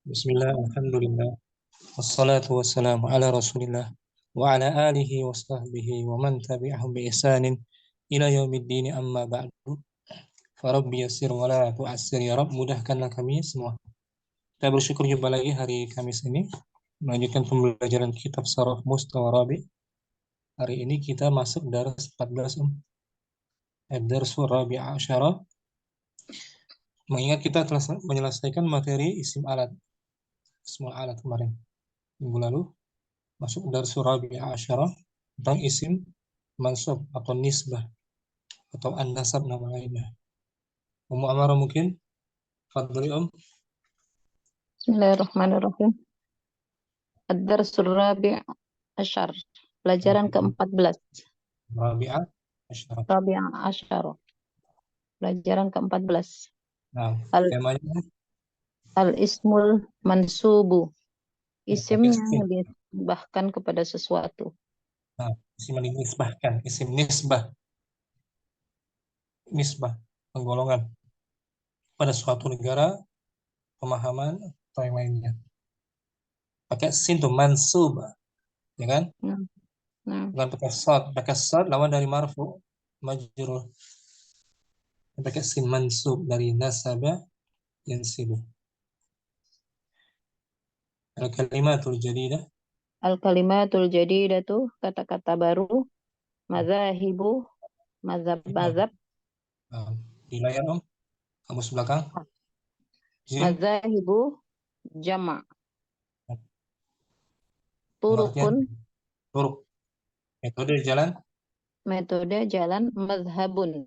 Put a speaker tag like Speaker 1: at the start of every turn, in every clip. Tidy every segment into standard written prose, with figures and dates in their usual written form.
Speaker 1: Bismillah, alhamdulillah, wassalatu wassalamu ala rasulillah wa ala alihi wa sahbihi wa man tabi'ahum bi ihsanin ila yaumiddin amma ba'du. Farabbi yassir wa la tu'assir, ya Rabb, mudahkanlah kami semua. Kita bersyukur jumpa lagi hari Kamis ini melanjutkan pembelajaran kitab Saraf Mustawarabi. Hari ini kita masuk daras 14 ad-darsul rabi' asyara. Mengingat kita telah menyelesaikan materi isim alat, ismul alat kemarin minggu lalu, masuk darsul rabi' asyara tentang isim mansub atau nisbah atau an-nasab nama lainnya. Ummu Amarah mungkin fadli
Speaker 2: Bismillahirrahmanirrahim. Ad-Darsul Rabi' Asyar. Pelajaran ke-14.
Speaker 1: Rabi'ah asyara.
Speaker 2: Rabi'ah Asyar. Pelajaran ke-14.
Speaker 1: Nah, temanya
Speaker 2: Al-Ismul Mansubu. Isim
Speaker 1: isim.
Speaker 2: yang dinisbahkan kepada sesuatu.
Speaker 1: Nah, isim yang dinisbahkan, isim nisbah. Nisbah, penggolongan pada suatu negara, pemahaman atau yang lainnya. Pakai sin tuh mansub, ya kan? Bukan pakai sad lawan dari marfu majrur. Pakai sin mansub dari nasaba yansibu. Al-kalimatul jadidah.
Speaker 2: Al-kalimatul jadidatu, kata-kata baru. Madzahibu, mazhab-mazhab.
Speaker 1: Di layar kamus belakang.
Speaker 2: Madzahibu, jama'. Turukun,
Speaker 1: turuk. Metode jalan.
Speaker 2: metode jalan. Mazhabun.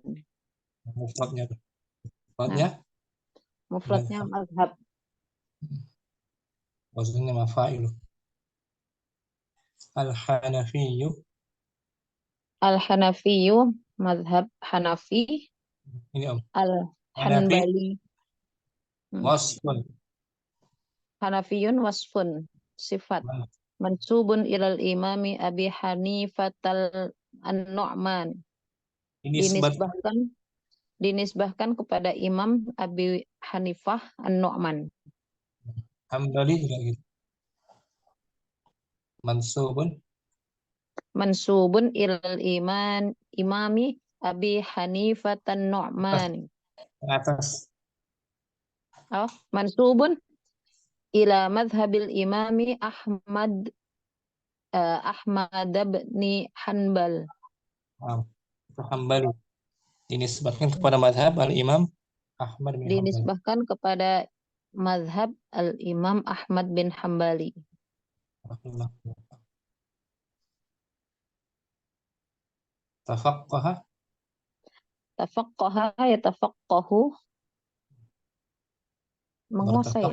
Speaker 1: Mufradnya.
Speaker 2: Mufradnya mazhab.
Speaker 1: Wazannya mafa'ilu. Al-Hanafiyyu.
Speaker 2: Al-Hanafiyyu, mazhab Hanafi.
Speaker 1: Ini
Speaker 2: Al-Hanbali.
Speaker 1: Wasfun.
Speaker 2: Hanafiyun wasfun, sifat. Mansubun ilal imami Abi Hanifatal An-Nu'man. Dinisbahkan kepada Imam Abi Hanifah An-Nu'man.
Speaker 1: Hambali juga gitu. Mansubun
Speaker 2: ilal imami Abi Hanifah An-Nu'man.
Speaker 1: Atas.
Speaker 2: Mansubun ila madhabil imami Ahmad bin Hanbal.
Speaker 1: Hambali dinisbahkan kepada madhab al-imam Ahmad bin Hanbal.
Speaker 2: Dinisbahkan kepada madhab al-imam Ahmad bin Hanbali.
Speaker 1: Tafaqqaha.
Speaker 2: Tafaqqaha yatafaqqahu, menguasai.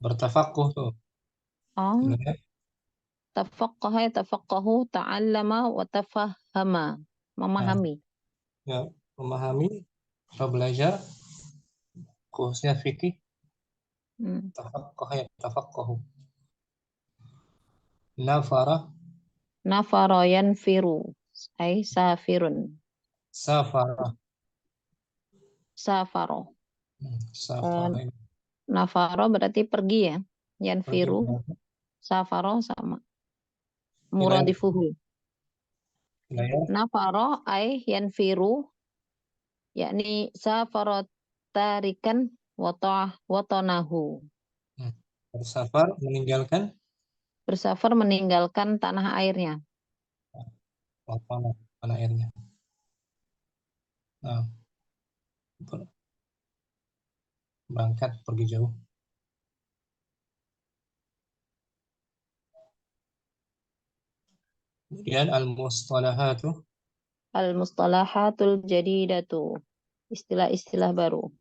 Speaker 1: Bertafaqquh tuh.
Speaker 2: Tafaqqaha yatafaqqahu, ta'allama wa tafahama, memahami.
Speaker 1: Ya, memahami atau belajar, khususnya fikih. Tafaqqaha yatafaqqahu. Nafara
Speaker 2: yanfiru, ay safirun.
Speaker 1: Safara.
Speaker 2: Nafaro berarti pergi ya. Yanfiru, safaro sama. Muradifuhu. Nafaro ay yanfiru, yakni safaro tarikan watanahu. Bersafar meninggalkan tanah airnya.
Speaker 1: Tanah airnya. Berangkat pergi jauh. Kemudian
Speaker 2: al-mustalahatul jadidatu, istilah-istilah baru.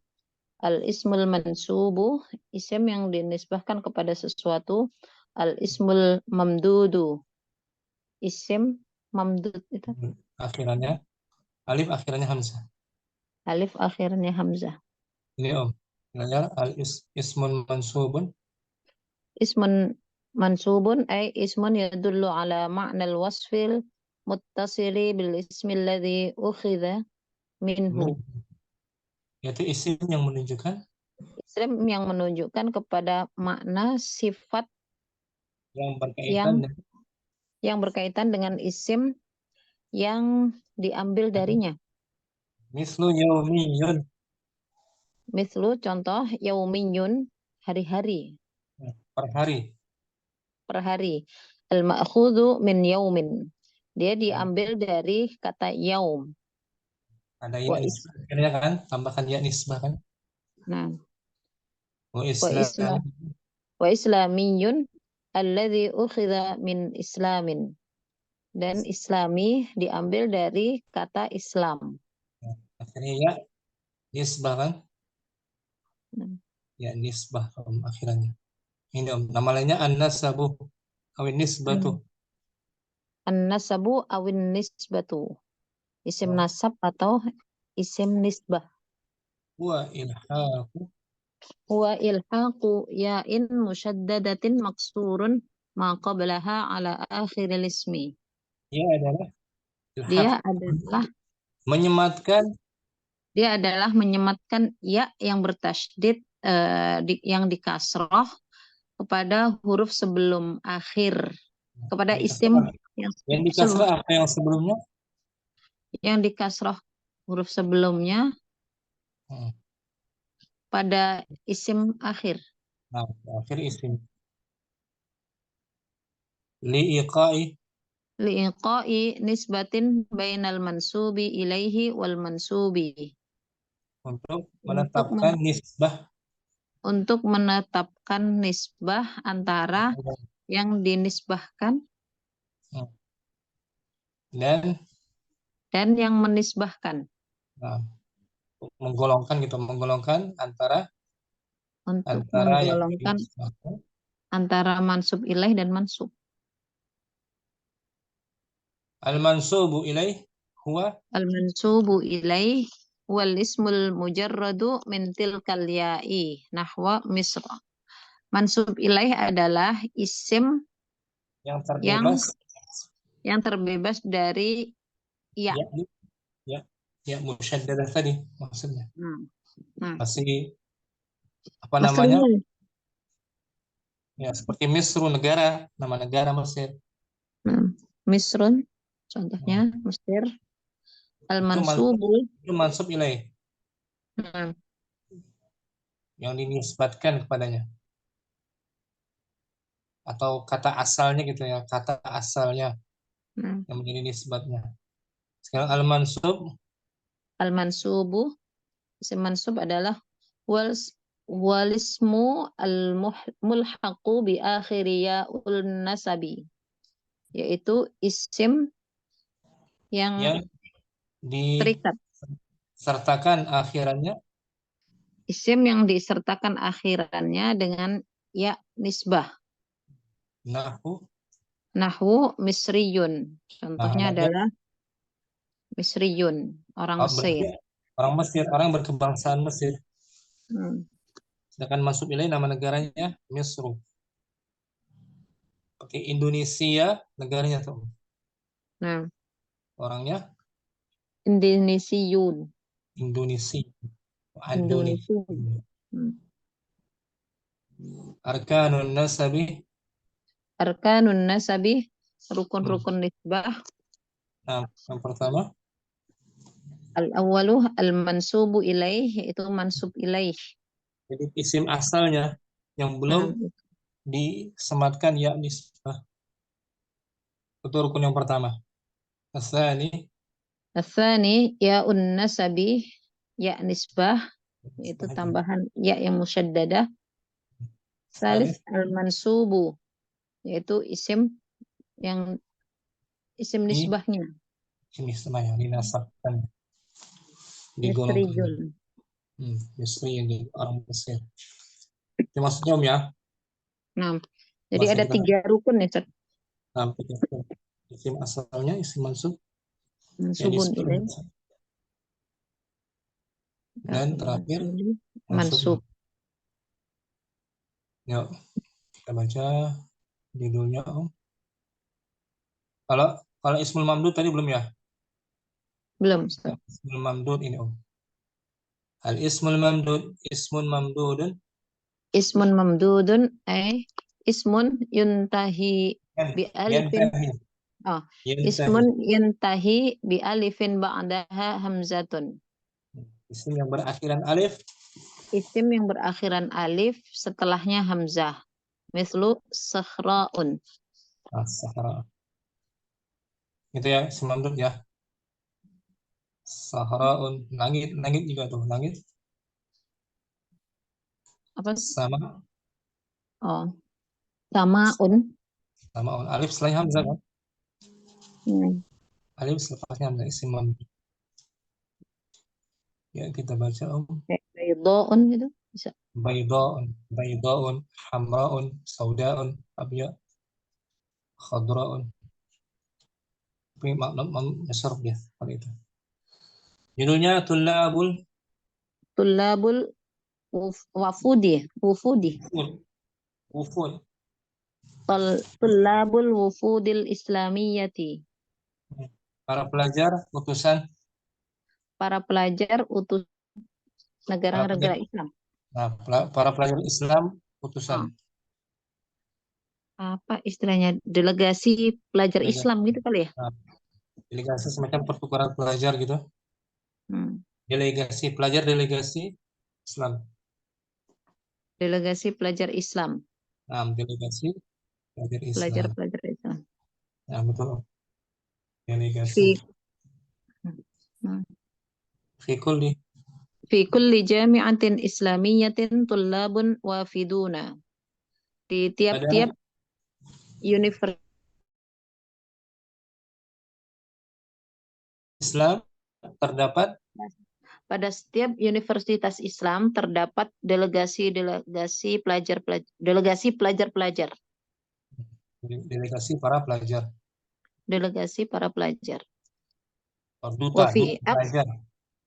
Speaker 2: Al-ismul mansubu, isim yang dinisbahkan kepada sesuatu. Al-ismul mamdudu, isim mamdud itu.
Speaker 1: Akhirannya alif, akhirnya hamzah.
Speaker 2: Alif akhirnya hamzah.
Speaker 1: Ini al-ismun mansubun.
Speaker 2: Ismun mansubun ay ismun yadullu ala ma'nal wasfil muttasili bil ismi alladhi ukhidha minhu.
Speaker 1: Yaitu isim yang menunjukkan
Speaker 2: isim yang menunjukkan kepada makna sifat
Speaker 1: yang berkaitan
Speaker 2: yang
Speaker 1: dengan
Speaker 2: berkaitan dengan isim yang diambil darinya.
Speaker 1: mislu yaumiyun,
Speaker 2: Mislu contoh yauminyun, hari-hari,
Speaker 1: per hari.
Speaker 2: per hari. Al-ma'khudhu min yaumin. Dia diambil dari kata yaum.
Speaker 1: Ada ya
Speaker 2: Wa is
Speaker 1: nisbah akhirnya kan, tambahkan ya nisbah kan.
Speaker 2: nah,
Speaker 1: Wa
Speaker 2: wa
Speaker 1: islam,
Speaker 2: isla wa islamiyun alladhi ukhidha min islamin. Dan islami diambil dari kata Islam.
Speaker 1: akhirnya ya nisbah kan,
Speaker 2: Nah,
Speaker 1: ya nisbah akhirannya. Ini nama lainnya an-nasabu awin nisbatu.
Speaker 2: An-nasabu awin nisbatu. Isim
Speaker 1: Oh,
Speaker 2: nasab atau isim nisbah.
Speaker 1: wa ilhaqu,
Speaker 2: Huwa ilhaqu ya'in musyaddadatin maksurun ma qablaha ala akhiril ismi.
Speaker 1: ya adalah ilhaq,
Speaker 2: Dia adalah
Speaker 1: menyematkan
Speaker 2: menyematkan ya yang bertasydid yang dikasroh kepada huruf sebelum akhir, kepada
Speaker 1: yang
Speaker 2: isim
Speaker 1: dikasrah.
Speaker 2: yang
Speaker 1: Yang
Speaker 2: sebelum
Speaker 1: dikasrah apa yang sebelumnya?
Speaker 2: dikasroh huruf sebelumnya
Speaker 1: Hmm.
Speaker 2: pada isim akhir.
Speaker 1: Nah, akhir isim. Liiqai,
Speaker 2: Li'iqa'i nisbatin bainal mansubi ilaihi wal mansubi.
Speaker 1: untuk
Speaker 2: Untuk
Speaker 1: menetapkan nisbah
Speaker 2: untuk menetapkan nisbah antara yang dinisbahkan
Speaker 1: dan
Speaker 2: dan yang menisbahkan.
Speaker 1: nah, menggolongkan gitu, menggolongkan antara
Speaker 2: Untuk
Speaker 1: yang
Speaker 2: menggolongkan
Speaker 1: dinisbahkan.
Speaker 2: antara mansub ilaih dan mansub.
Speaker 1: Al-mansubu ilaih huwa
Speaker 2: Al-mansubu ilaih wal ismul mujarradu min tilkal ya'i nahwa misra. Mansub ilaih adalah isim
Speaker 1: yang
Speaker 2: yang
Speaker 1: terbebas
Speaker 2: terbebas dari ya.
Speaker 1: ya ya ya musyaddadah tadi maksudnya.
Speaker 2: Nah, nah,
Speaker 1: Masih apa namanya?
Speaker 2: Mesrinya.
Speaker 1: Ya seperti Misru negara, nama negara Mesir.
Speaker 2: Nah, Misrun, contohnya
Speaker 1: Hmm.
Speaker 2: Mesir.
Speaker 1: Itu mansub,
Speaker 2: Al-mansubu,
Speaker 1: itu mansub ilaih
Speaker 2: nah,
Speaker 1: yang dinisbatkan kepadanya atau kata asalnya gitu ya, kata asalnya
Speaker 2: nah.
Speaker 1: yang menjadi nisbatnya. Sekarang al-mansub
Speaker 2: Al-mansubu, isim mansub adalah wal walismu al-mulhaqu bi akhiri ya'ul nasabi, yaitu isim yang
Speaker 1: yang
Speaker 2: terikat.
Speaker 1: disertakan akhirannya
Speaker 2: Isim yang disertakan akhirannya dengan ya nisbah.
Speaker 1: nahu.
Speaker 2: Nahwu misriyun.
Speaker 1: Nah,
Speaker 2: Contohnya
Speaker 1: ada
Speaker 2: adalah misriyun, orang
Speaker 1: berarti
Speaker 2: Mesir.
Speaker 1: orang Mesir, orang berkebangsaan Mesir.
Speaker 2: Hmm.
Speaker 1: Sedangkan masuk ilaih nama negaranya Misru. Oke, Indonesia negaranya tuh.
Speaker 2: Nah,
Speaker 1: Orangnya
Speaker 2: Indonesiun.
Speaker 1: Indonesia. Andoni.
Speaker 2: Indonesia. Hmm.
Speaker 1: Arkanun nasabi.
Speaker 2: Arkanun nasabi,
Speaker 1: Hmm.
Speaker 2: rukun-rukun nisbah.
Speaker 1: Nah, yang pertama
Speaker 2: Al-awwalu al-mansubu ilaih, yaitu mansub ilaih.
Speaker 1: jadi isim asalnya yang belum
Speaker 2: Nah,
Speaker 1: disematkan ya nisbah. Itu rukun yang pertama. Asani
Speaker 2: Atsani ya'un nasabi, ya nisbah, yaitu
Speaker 1: nisbah aja.
Speaker 2: tambahan ya yang musyaddadah. Salis
Speaker 1: Salis
Speaker 2: al-mansubu, yaitu yang isim
Speaker 1: di
Speaker 2: nisbahnya.
Speaker 1: sini semuanya dinasabkan, digolongkan.
Speaker 2: Misriyun.
Speaker 1: Misri yang di orang Mesir. Itu maksudnya Om ya,
Speaker 2: Nah, jadi
Speaker 1: bahasa
Speaker 2: ada
Speaker 1: kita
Speaker 2: 3 rukun ya, Ustaz.
Speaker 1: sampai ke isim asalnya, isim mansub, ya
Speaker 2: Mansubun
Speaker 1: nisbah,
Speaker 2: ilaih,
Speaker 1: dan terakhir mansub.
Speaker 2: mansub.
Speaker 1: Yuk kita baca judulnya Om. Kalau kalau ismul mamdud tadi belum ya?
Speaker 2: Belum, Ustaz.
Speaker 1: Ismul mamdud ini Om. Al ismul mamdud ismun mamdudun
Speaker 2: Ismun mamdudun ay ismun yuntahi bi alifin.
Speaker 1: Yantahi.
Speaker 2: Oh,
Speaker 1: Yantahi.
Speaker 2: ismun yantahi bi alifin ba'daha hamzatun.
Speaker 1: Isim yang berakhiran alif.
Speaker 2: Isim yang berakhiran alif setelahnya hamzah. Mislu sahra'un.
Speaker 1: Sahara. Itu ya, isim mamdud ya. Sahraun. Langit, langit juga tuh. Langit
Speaker 2: Apa?
Speaker 1: sama
Speaker 2: Oh, samaun.
Speaker 1: sama on. Alif selain hamzah kan?
Speaker 2: Hmm.
Speaker 1: Alif setelahnya hamzah isim mamdud. Ya, kita baca
Speaker 2: Kayak baydoun gitu. Bisa.
Speaker 1: Baydaun, baydaun, hamraun, saudaun, abya, khadraun. Tapi makna nasab ya kalau itu. Judulnya Tulabul
Speaker 2: Tulabul wafudi. Wufudi.
Speaker 1: Wufud. Wufud.
Speaker 2: Tulabul wufudil islamiyati.
Speaker 1: Para pelajar utusan
Speaker 2: Para pelajar utus
Speaker 1: para
Speaker 2: negara-negara
Speaker 1: pelajar,
Speaker 2: Islam.
Speaker 1: nah, para pelajar Islam utusan
Speaker 2: Oh, apa istilahnya? Delegasi pelajar
Speaker 1: pelajar.
Speaker 2: Islam gitu kali ya?
Speaker 1: Nah, delegasi semacam pertukaran pelajar gitu.
Speaker 2: Hmm.
Speaker 1: Delegasi pelajar delegasi Islam.
Speaker 2: Delegasi pelajar Islam.
Speaker 1: Nah, delegasi pelajar Islam.
Speaker 2: Pelajar-pelajar Islam.
Speaker 1: Nah, betul. Delegasi.
Speaker 2: Fi, hmm.
Speaker 1: Fikul di
Speaker 2: Fi kulli jami'atin islamiyatin tullabun wafiduna. Di tiap-tiap
Speaker 1: pada
Speaker 2: universitas
Speaker 1: Islam terdapat
Speaker 2: pada setiap universitas Islam terdapat delegasi pelajar-pelajar.
Speaker 1: delegasi para pelajar.
Speaker 2: Delegasi para pelajar.
Speaker 1: Oh, duta,
Speaker 2: Wafi
Speaker 1: duta pelajar,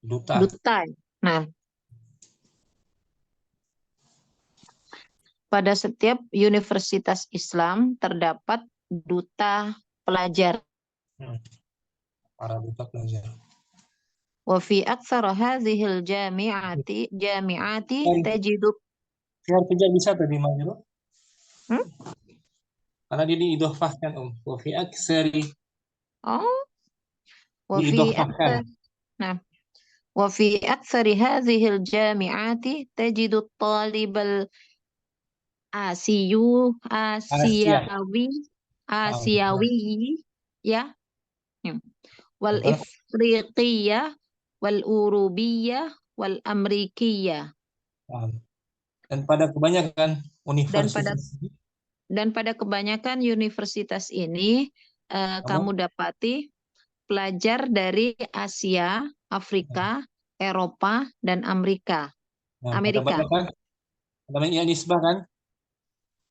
Speaker 1: duta.
Speaker 2: duta. Nah, pada setiap universitas Islam terdapat duta pelajar.
Speaker 1: Hmm, para duta pelajar.
Speaker 2: Wafi aktsar hadhil jami'ati
Speaker 1: Dan
Speaker 2: tajidu.
Speaker 1: biar tidak bisa tadi Majro,
Speaker 2: Hmm?
Speaker 1: karena dia diidofahkan Wafi aksari
Speaker 2: Oh, wafi
Speaker 1: diidofahkan.
Speaker 2: aktsar. Nah, وفي أكثر هذه الجامعات تجد الطالب الآسيو
Speaker 1: Asia.
Speaker 2: آسيوي
Speaker 1: Betul.
Speaker 2: آسيوي يا
Speaker 1: Betul.
Speaker 2: والإفريقية والأوروبية والأمريكية
Speaker 1: Nah, dan pada kebanyakan
Speaker 2: dan pada
Speaker 1: universitas ini,
Speaker 2: kebanyakan universitas ini
Speaker 1: kamu
Speaker 2: kamu dapati pelajar dari Asia, Afrika, Eropa, dan Amerika.
Speaker 1: nah, pada banyak kan, pada banyak ya nisbah kan,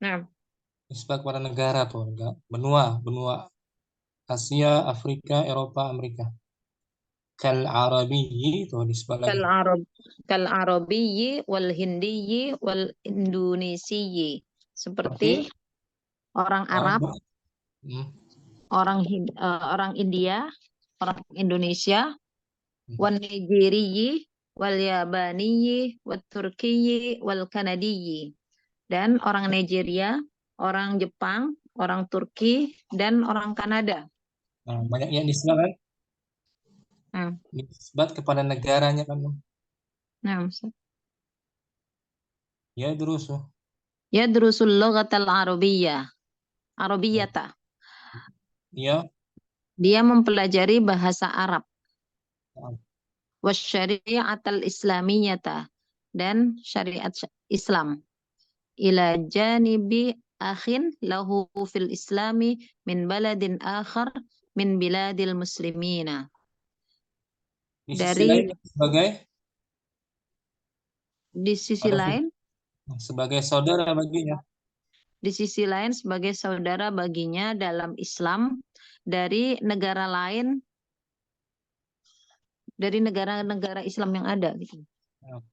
Speaker 2: Nah,
Speaker 1: nisbah kepada negara tuh, benua, benua Asia, Afrika, Eropa, Amerika. Kal Arabi itu nisbah lagi.
Speaker 2: كالعرب كالعربي والهندي والإندونيسي
Speaker 1: Seperti
Speaker 2: seperti orang
Speaker 1: orang
Speaker 2: Arab,
Speaker 1: hmm,
Speaker 2: orang India, orang Indonesia,
Speaker 1: hmm,
Speaker 2: wan Nigeriyi, wal Yabaniyi, wat Turkiyi, wal Kanadiyi, dan orang Nigeria, orang Jepang, orang Turki, dan orang Kanada.
Speaker 1: nah, banyak yang nisbah kan,
Speaker 2: Nah,
Speaker 1: nisbat kepada negaranya kan.
Speaker 2: nah,
Speaker 1: Ya terus
Speaker 2: yadrusul lughatal arabiyyah, arabiyyata.
Speaker 1: ya
Speaker 2: Dia mempelajari bahasa Arab.
Speaker 1: nah,
Speaker 2: Wasyari'atal islamiyata, dan syariat Islam, ila janibi akhin lahu fil islami min baladin akhar min biladil muslimina.
Speaker 1: di sisi
Speaker 2: Dari
Speaker 1: lain sebagai
Speaker 2: di sisi
Speaker 1: pada
Speaker 2: lain
Speaker 1: sebagai saudara baginya.
Speaker 2: di sisi lain sebagai saudara baginya dalam Islam dari negara lain, dari negara-negara Islam yang ada gitu.
Speaker 1: Nah,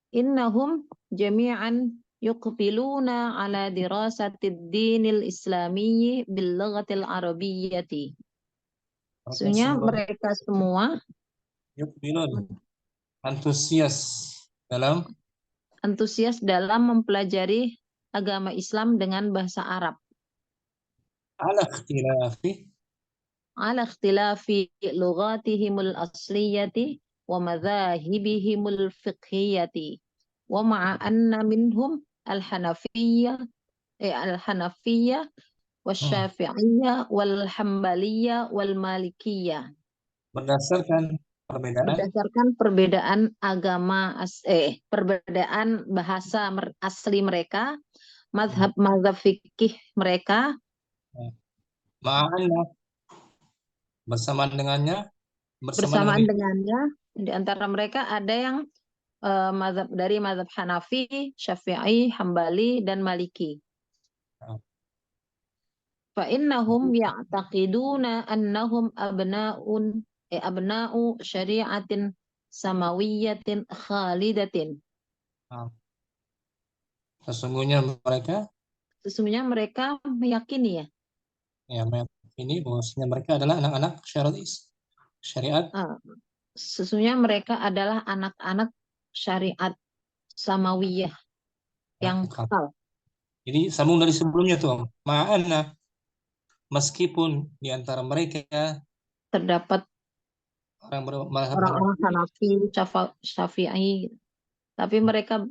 Speaker 2: Innahum jami'an yuqbiluna ala dirasatid dinil islamiyyi bil lughatil arabiyyati.
Speaker 1: mereka
Speaker 2: Maksudnya
Speaker 1: semua
Speaker 2: mereka semua
Speaker 1: yuk bilun antusias dalam
Speaker 2: antusias dalam mempelajari agama Islam dengan bahasa Arab.
Speaker 1: ala ikhtilafi
Speaker 2: Ala ikhtilafi lughatihimul asliyati wa madhahibihimul fiqhiyati. Wa ma'a anna minhum al-Hanafiyyah al-Hanafiyyah
Speaker 1: hmm,
Speaker 2: wasyafi'iyah wal hambaliyah wal malikiyah.
Speaker 1: berdasarkan perbedaan
Speaker 2: Berdasarkan perbedaan perbedaan bahasa asli mereka,
Speaker 1: hmm,
Speaker 2: mazhab fikih mereka,
Speaker 1: ma'anna bersamaan dengannya bersama dengan
Speaker 2: bersamaan
Speaker 1: itu.
Speaker 2: dengannya di antara mereka ada yang dari mazhab Hanafi, Syafi'i, Hambali dan Maliki.
Speaker 1: Nah,
Speaker 2: فإنهم يعتقدون أنهم أبناء شريعة سماوية خالدة.
Speaker 1: nah, sesungguhnya mereka
Speaker 2: Sesungguhnya mereka meyakini ya,
Speaker 1: meyakini bahwasanya mereka adalah anak-anak syariat
Speaker 2: ah, sesungguhnya mereka adalah anak-anak syariat samawiyah
Speaker 1: yang
Speaker 2: yang
Speaker 1: kekal.
Speaker 2: kekal.
Speaker 1: Jadi sambung dari sebelumnya tuh, Om. Ma'anna meskipun di antara mereka
Speaker 2: Terdapat
Speaker 1: orang bermazhab
Speaker 2: orang-orang
Speaker 1: Hanafi
Speaker 2: Hanafi, Syafi'i, tapi mereka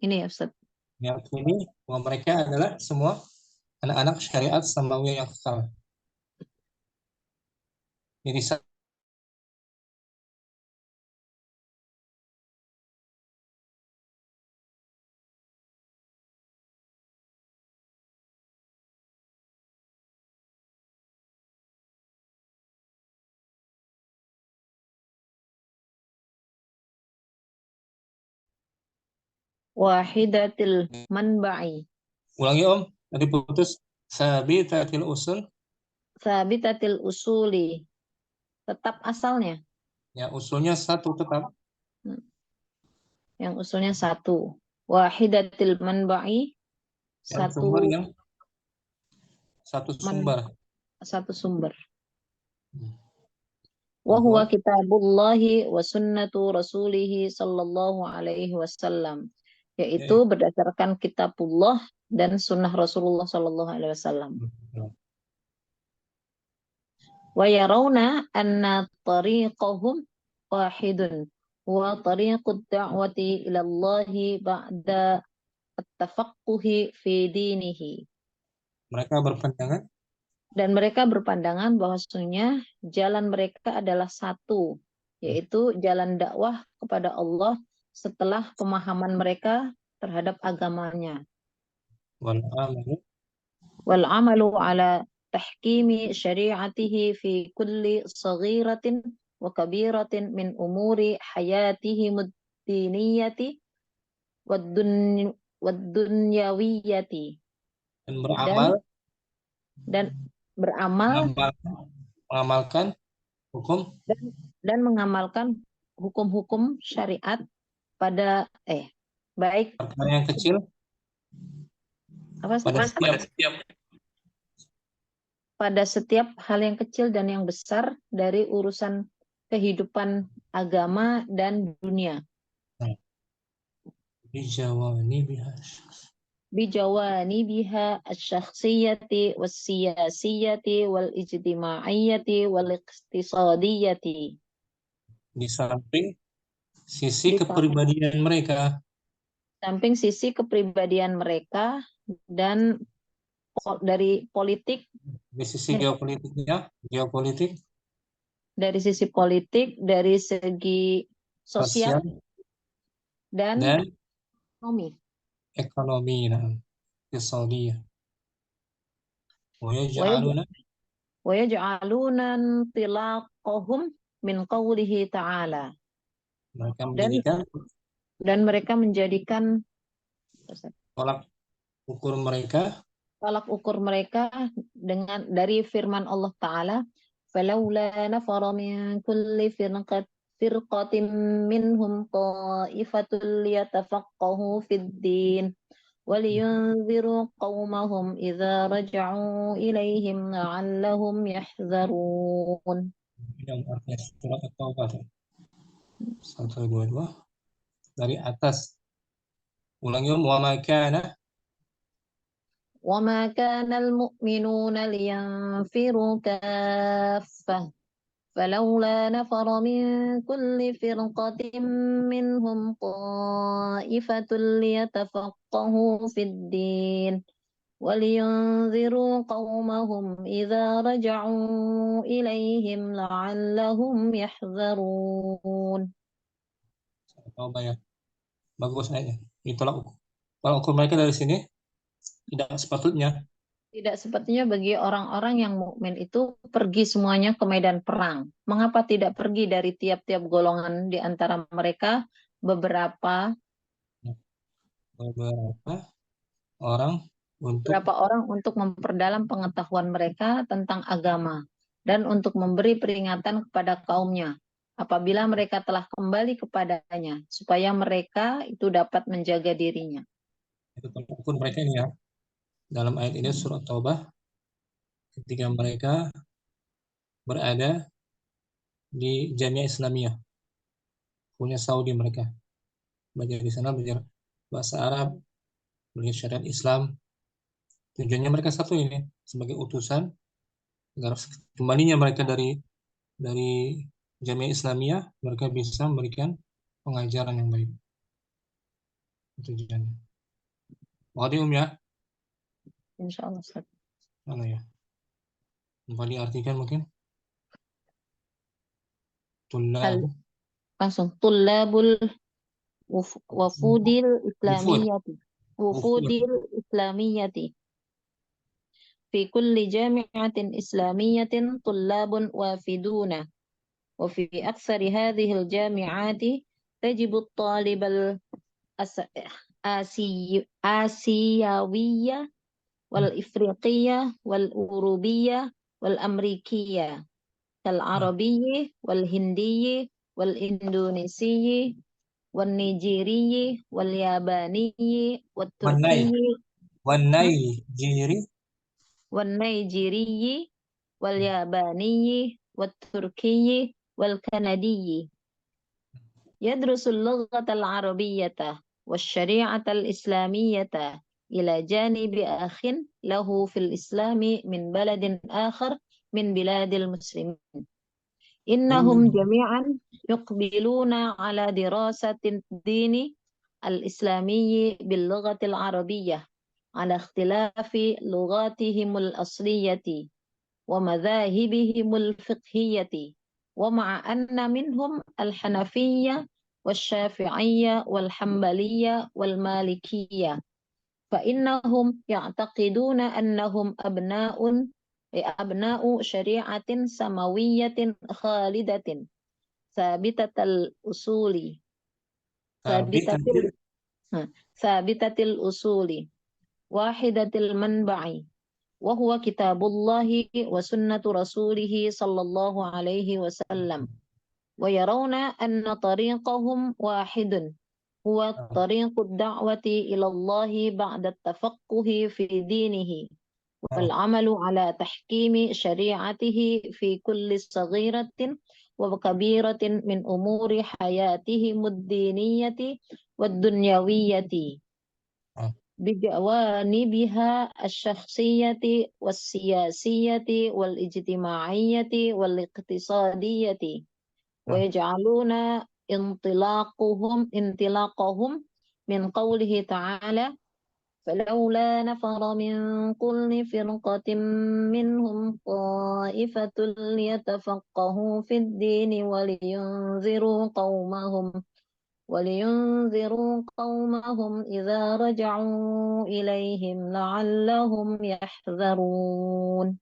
Speaker 2: ini ya Ustaz,
Speaker 1: meyakini bahwa mereka adalah semua anak-anak syariat samawiyah yang kekal. Jadi
Speaker 2: wahidatil manba'i,
Speaker 1: ulangi Om, tadi putus. Sabitatil usul,
Speaker 2: sabitatil usuli, tetap asalnya.
Speaker 1: ya usulnya satu tetap,
Speaker 2: Yang usulnya satu. Wahidatil manba'i,
Speaker 1: dan sumber
Speaker 2: satu
Speaker 1: yang satu
Speaker 2: man,
Speaker 1: sumber.
Speaker 2: satu sumber. Wa huwa
Speaker 1: Bahwa
Speaker 2: kitabullahi wa sunnatu rasulihi sallallahu alaihi wasallam. Yaitu
Speaker 1: ya,
Speaker 2: berdasarkan kitabullah dan sunnah Rasulullah sallallahu alaihi wasallam. Wa yarawna anna tariqahum wahidun wa tariqud da'wati ila Allahi ba'da at-tafaqquhi fi dinihi.
Speaker 1: mereka berpandangan
Speaker 2: Dan mereka berpandangan bahwasanya jalan mereka adalah satu, yaitu jalan dakwah kepada Allah setelah pemahaman mereka terhadap agamanya.
Speaker 1: wal amalu
Speaker 2: Wal amalu ala tahkimi syari'atihi fi kulli saghiratin wa kabiratin min umuri hayatihi muddiniyati wad dunyawiyati.
Speaker 1: dan
Speaker 2: Dan
Speaker 1: beramal
Speaker 2: dan beramal
Speaker 1: mengamalkan hukum
Speaker 2: dan, dan mengamalkan hukum-hukum syariat pada baik
Speaker 1: perkara yang kecil
Speaker 2: apa
Speaker 1: pada setiap
Speaker 2: pada setiap hal yang kecil dan yang besar dari urusan kehidupan agama dan dunia.
Speaker 1: bijawanibiha
Speaker 2: Bijawanibiha asy-syakhsiyyati was-siyasiyyati wal-ijtima'iyyati wal-iqtisadiyyati.
Speaker 1: di samping sisi
Speaker 2: Di
Speaker 1: kepribadian mereka,
Speaker 2: samping sisi kepribadian mereka dan dari politik,
Speaker 1: di sisi geopolitik,
Speaker 2: dari sisi politik, dari segi sosial
Speaker 1: sosial
Speaker 2: dan
Speaker 1: dan
Speaker 2: ekonomi.
Speaker 1: ekonomi, nah, iqtisadiyah. Wa
Speaker 2: Wa
Speaker 1: yaj'aluna
Speaker 2: yaj'aluna tilaqahum min qawlihi ta'ala.
Speaker 1: mereka
Speaker 2: Dan
Speaker 1: menjadikan
Speaker 2: mereka menjadikan
Speaker 1: tolak ukur mereka
Speaker 2: tolak ukur mereka dengan dari firman Allah Ta'ala, فَلَوْلَا نَفَرَ مِنْ كُلِّ فِرْقَةٍ مِّنْهُمْ طَائِفَةٌ لِيَتَفَقَّهُوا فِي الدِّينِ وَلِيُنذِرُوا قَوْمَهُمْ إِذَا رَجَعُوا إِلَيْهِمْ لَعَلَّهُمْ يَحْذَرُونَ.
Speaker 1: yang artinya surat At-Taubah 122 dari atas. Ulang yuk, wa ma kana.
Speaker 2: وما كان المؤمنون لينفروا كافة فلولا نفر من كل فرقة منهم طائفة ليتفقهوا في الدين ولينذروا قومهم إذا رجعوا إليهم لعلهم يحذرون.
Speaker 1: Taubah ya. Bagus ayatnya. Itulah kalau ukur mereka dari sini tidak sepatutnya.
Speaker 2: Tidak sepatutnya bagi orang-orang yang mukmin itu pergi semuanya ke medan perang. Mengapa tidak pergi dari tiap-tiap golongan di antara mereka beberapa
Speaker 1: Beberapa orang untuk
Speaker 2: beberapa orang untuk memperdalam pengetahuan mereka tentang agama dan untuk memberi peringatan kepada kaumnya apabila mereka telah kembali kepadanya supaya mereka itu dapat menjaga dirinya.
Speaker 1: itu tolak ukur mereka ini ya. Dalam ayat ini surat Taubah ketika mereka berada di Jamiah Islamiyah, punya Saudi mereka. Belajar di sana, belajar bahasa Arab, belajar syariat Islam. Tujuannya mereka satu ini sebagai utusan agar kembalinya mereka dari Jamiah Islamiyah mereka bisa memberikan pengajaran yang baik. Tujuannya. Wadium ya,
Speaker 2: Insya Allah. Ustaz.
Speaker 1: mana ya? Lupa diartikan mungkin. Tullab,
Speaker 2: Langsung tulabul wafudil
Speaker 1: wufud,
Speaker 2: islamiyati
Speaker 1: wufud.
Speaker 2: wufudil islamiyati في كل جامعة إسلامية طلاب وافدون وفي أكثر هذه الجامعات تجب الطالب الآسيوية والإفريقية والأوروبية والأمريكية كالعربي والهندي والإندونيسي والنيجيري والياباني
Speaker 1: Wanai,
Speaker 2: والتركي
Speaker 1: Wanai Jiri,
Speaker 2: والنيجيري والياباني والتركي والكندي يدرس اللغة العربية والشريعة الإسلامية إلى جانب أخ له في الإسلام من بلد آخر من بلاد المسلمين إنهم جميعا يقبلون على دراسة الدين الإسلامي باللغة العربية على اختلاف لغاتهم الأصلية ومذاهبهم الفقهية ومع أن منهم الحنفية والشافعية والحنبلية والمالكية فإنهم يعتقدون أنهم أبناء شريعة سماوية خالدة ثابتة الأصول ثابتة
Speaker 1: Tabit,
Speaker 2: ثابتة الأصول واحدة المنبع وهو كتاب الله وسنة رسوله صلى الله عليه وسلم ويرون أن طريقهم واحد هو طريق الدعوة إلى الله بعد التفقه في دينه والعمل على تحكيم شريعته في كل صغيرة وكبيرة من أمور حياتهم الدينية والدنيوية بجوانبها الشخصية والسياسية والاجتماعية والاقتصادية ويجعلون انطلاقهم من قوله تعالى فلولا نفر من كل فرقة منهم طائفة ليتفقهوا في الدين ولينذروا قومهم إذا رجعوا إليهم لعلهم يحذرون.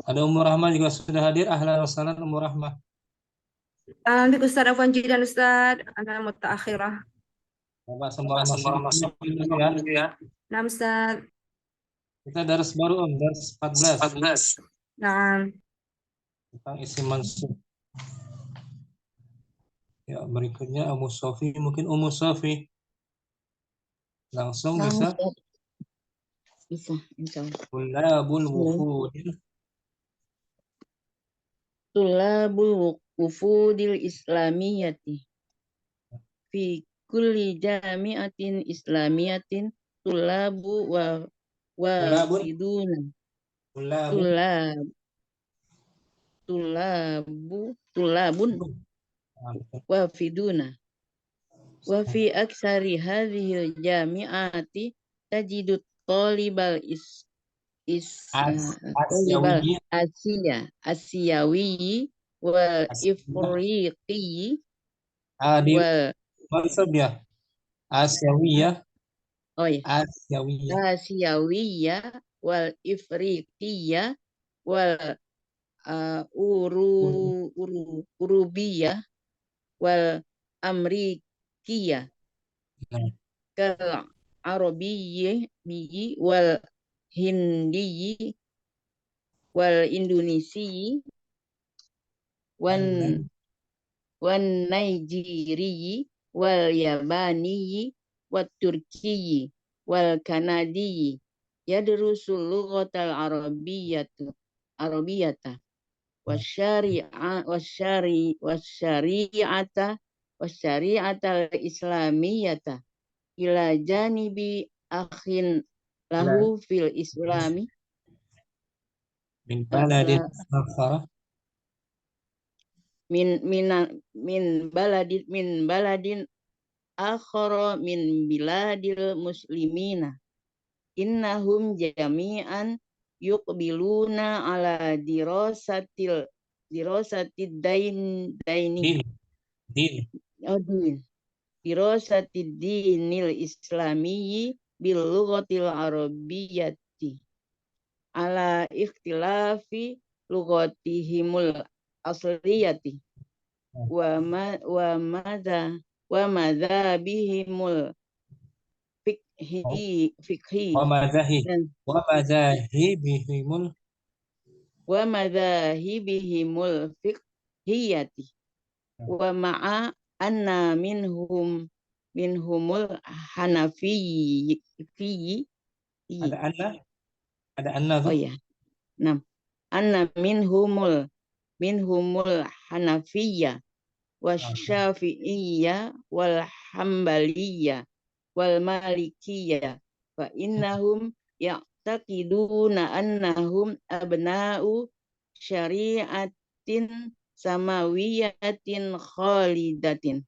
Speaker 1: Ada Ummu Rahmah juga sudah hadir. Ahlan wa sahlan Ummu Rahmah.
Speaker 3: Alhamdulillah Ustaz Afwan Jidan Ustaz, ana mutaakhirah.
Speaker 1: Bapak sama Rahmah ya.
Speaker 3: Nah Ustaz.
Speaker 1: Kita daras baru daras 14.
Speaker 3: Nah,
Speaker 1: Tentang isim mansub. Ya, berikutnya Ummu Sofi, mungkin Ummu Sofi. Langsung bisa.
Speaker 2: Bisa, insya Allah.
Speaker 1: Tullabul wufud.
Speaker 4: tulabul wufudil islamiyati fi kulli jami'atin islamiyatin tulabu wa
Speaker 1: Tulabun.
Speaker 4: wafiduna
Speaker 1: Tulabun.
Speaker 4: tulabun
Speaker 1: Ah, betul.
Speaker 4: wafiduna wa fi aksari hadhil jami'ati tajidu talibal talibal
Speaker 1: Asyawiyah.
Speaker 4: Asiyawi wal
Speaker 1: Asyawiyah.
Speaker 4: Ifriqi
Speaker 1: Di
Speaker 4: wal
Speaker 1: mansab ya. Asyawiyah.
Speaker 4: oh ya
Speaker 1: Asyawiyah.
Speaker 4: Asiyawiyya wal Ifriqiyya wal Urubiyya wal Amrikiyya
Speaker 1: Nah,
Speaker 4: kal Arabiyyi wal Hindiyyi wal Indonesiyyi wan
Speaker 1: an-
Speaker 4: wan Naijiriyyi wal Yabaniyyi wat Turkiyyi wal Kanadiyyi yadrusul lughatal arabiyyata wasyari'atal islamiyata ila janibi akhin
Speaker 1: ila
Speaker 4: lahu fil islami
Speaker 1: min baladin akhara.
Speaker 4: min baladin akhara min biladil muslimina innahum jami'an yuqbiluna ala dirasatid daini
Speaker 1: Din. Din.
Speaker 4: dirasatid dinil islamiyyi bil lughatil arabiyyati ala ikhtilafi lughatihimul asliyati wa madzhabihimul fikhi
Speaker 1: Wa madzahi.
Speaker 4: dan
Speaker 1: Wa madzahibihimul.
Speaker 4: wa madzhabihimul fiqhiyati wa ma'a anna minhumul hanafiyyi
Speaker 1: Ada anna. Ada anna
Speaker 4: oh
Speaker 1: tuh.
Speaker 4: ya anna minhumul hanafiyya wasyafi'iyya wal hambaliyya wal malikiyya fa innahum ya'taqiduna annahum abna'u syari'atin samawiyatin khalidatin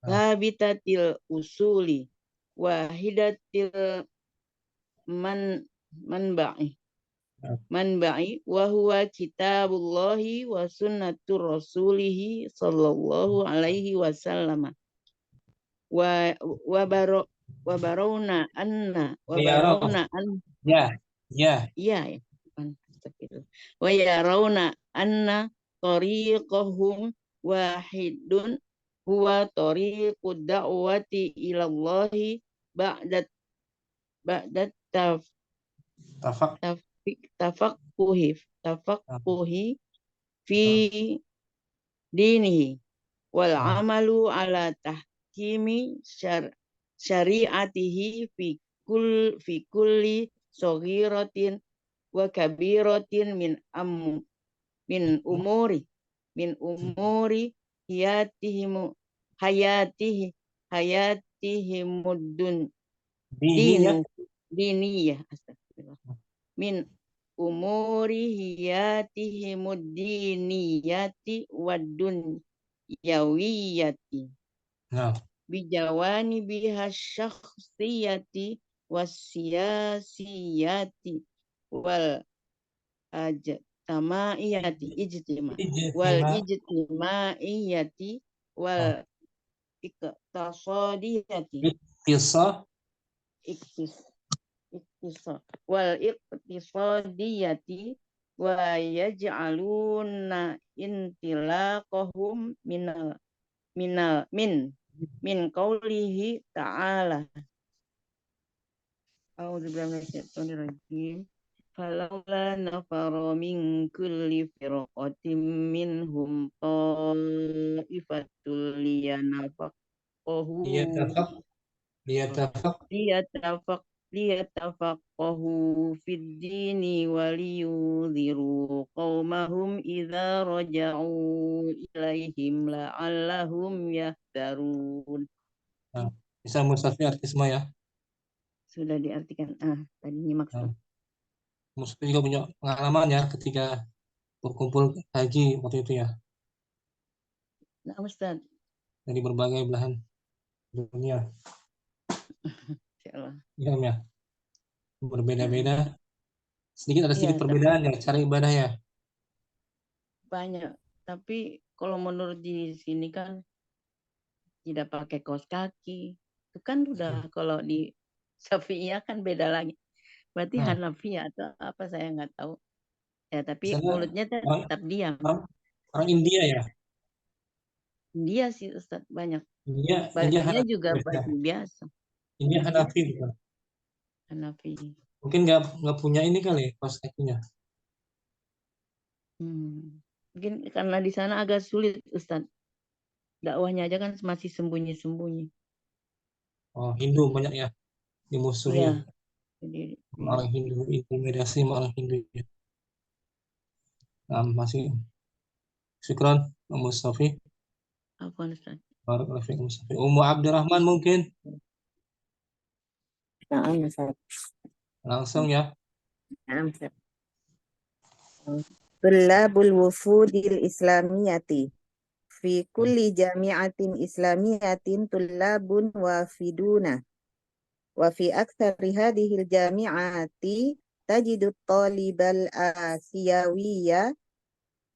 Speaker 4: thabitatil usuli wahidatil manba'i wa huwa kitabullahi wa sunnatur rasulihi sallallahu alaihi wasallam wa barawna anna
Speaker 1: Ya. Ya.
Speaker 4: iya ya astagfirullah. Wa yarawna anna tariqahum wahidun huwa tariqud da'wati ilallahi ba'da
Speaker 1: Tafak.
Speaker 4: tafaqquhi fi dinihi wal amalu ala tahkimi syari'atihi fi kulli saghiratin wa kabiratin min umuri hayatihimud
Speaker 1: Diniyah.
Speaker 4: diniyah astagfirullah min umuri hiyatihimud diniyati wad dunyawiyati
Speaker 1: Nah.
Speaker 4: bijawani biha syakhsiyati wasiyasiyati wal ijtimaiyati wal iqtisadiyati
Speaker 1: Iktisah.
Speaker 4: wal iqtisadiyati wa yaj'aluna intilaqahum min qaulihi ta'ala a'udzubillahi minasyaitonir rajim falawla nafara min kulli firqatin minhum ta'ifatul
Speaker 1: Liyatafak. Liyatafak.
Speaker 4: ليتفقهوا في الدين ولينذروا قومهم إذا رجعوا إليهم لعلهم يهترون.
Speaker 1: Nah, bisa Mustafi arti semua ya.
Speaker 4: Sudah diartikan. Tadi ini maksud.
Speaker 1: Nah, Mustafi juga punya pengalaman ya ketika berkumpul haji waktu itu ya
Speaker 4: Nah, Ustaz,
Speaker 1: dari berbagai belahan dunia.
Speaker 4: Insya Allah.
Speaker 1: Ya, Om, ya. Berbeda-beda. Sedikit ada
Speaker 4: Iya,
Speaker 1: sedikit perbedaan ya cara ibadahnya.
Speaker 4: banyak. Tapi kalau menurut di sini kan tidak pakai kaos kaki. Itu kan udah kalau di Syafi'iyah kan beda lagi. Berarti
Speaker 1: Nah,
Speaker 4: Hanafiyah atau apa saya nggak tahu. Ya, tapi
Speaker 1: misalnya
Speaker 4: mulutnya
Speaker 1: orang,
Speaker 4: tetap diam.
Speaker 1: orang India ya.
Speaker 4: Dia sih Ustaz banyak.
Speaker 1: India
Speaker 4: Bajunya
Speaker 1: Hanafi
Speaker 4: juga
Speaker 1: biasanya.
Speaker 4: baju biasa.
Speaker 1: India Hanafi bukan.
Speaker 4: Hanafi.
Speaker 1: Mungkin nggak punya ini kali ya, kaos kakinya.
Speaker 4: Mungkin karena di sana agak sulit Ustaz. Dakwahnya aja kan masih sembunyi-sembunyi.
Speaker 1: Oh, Hindu banyak ya dimusuhi.
Speaker 4: Iya. Jadi
Speaker 1: Orang Hindu, intimidasi sama orang Hindu ya. Nah, masih syukron Om Mustafi.
Speaker 4: apa Ustaz?
Speaker 1: Barakallahu fiikum, Mustafi. Ummu Abdurrahman mungkin
Speaker 3: نعم Ustaz.
Speaker 1: langsung ya.
Speaker 3: نعم Ustaz. طلاب الوفود الإسلامية في كل جامعة إسلامية طلاب وافدون وفي أكثر هذه الجامعات تجد الطالب الآسيوي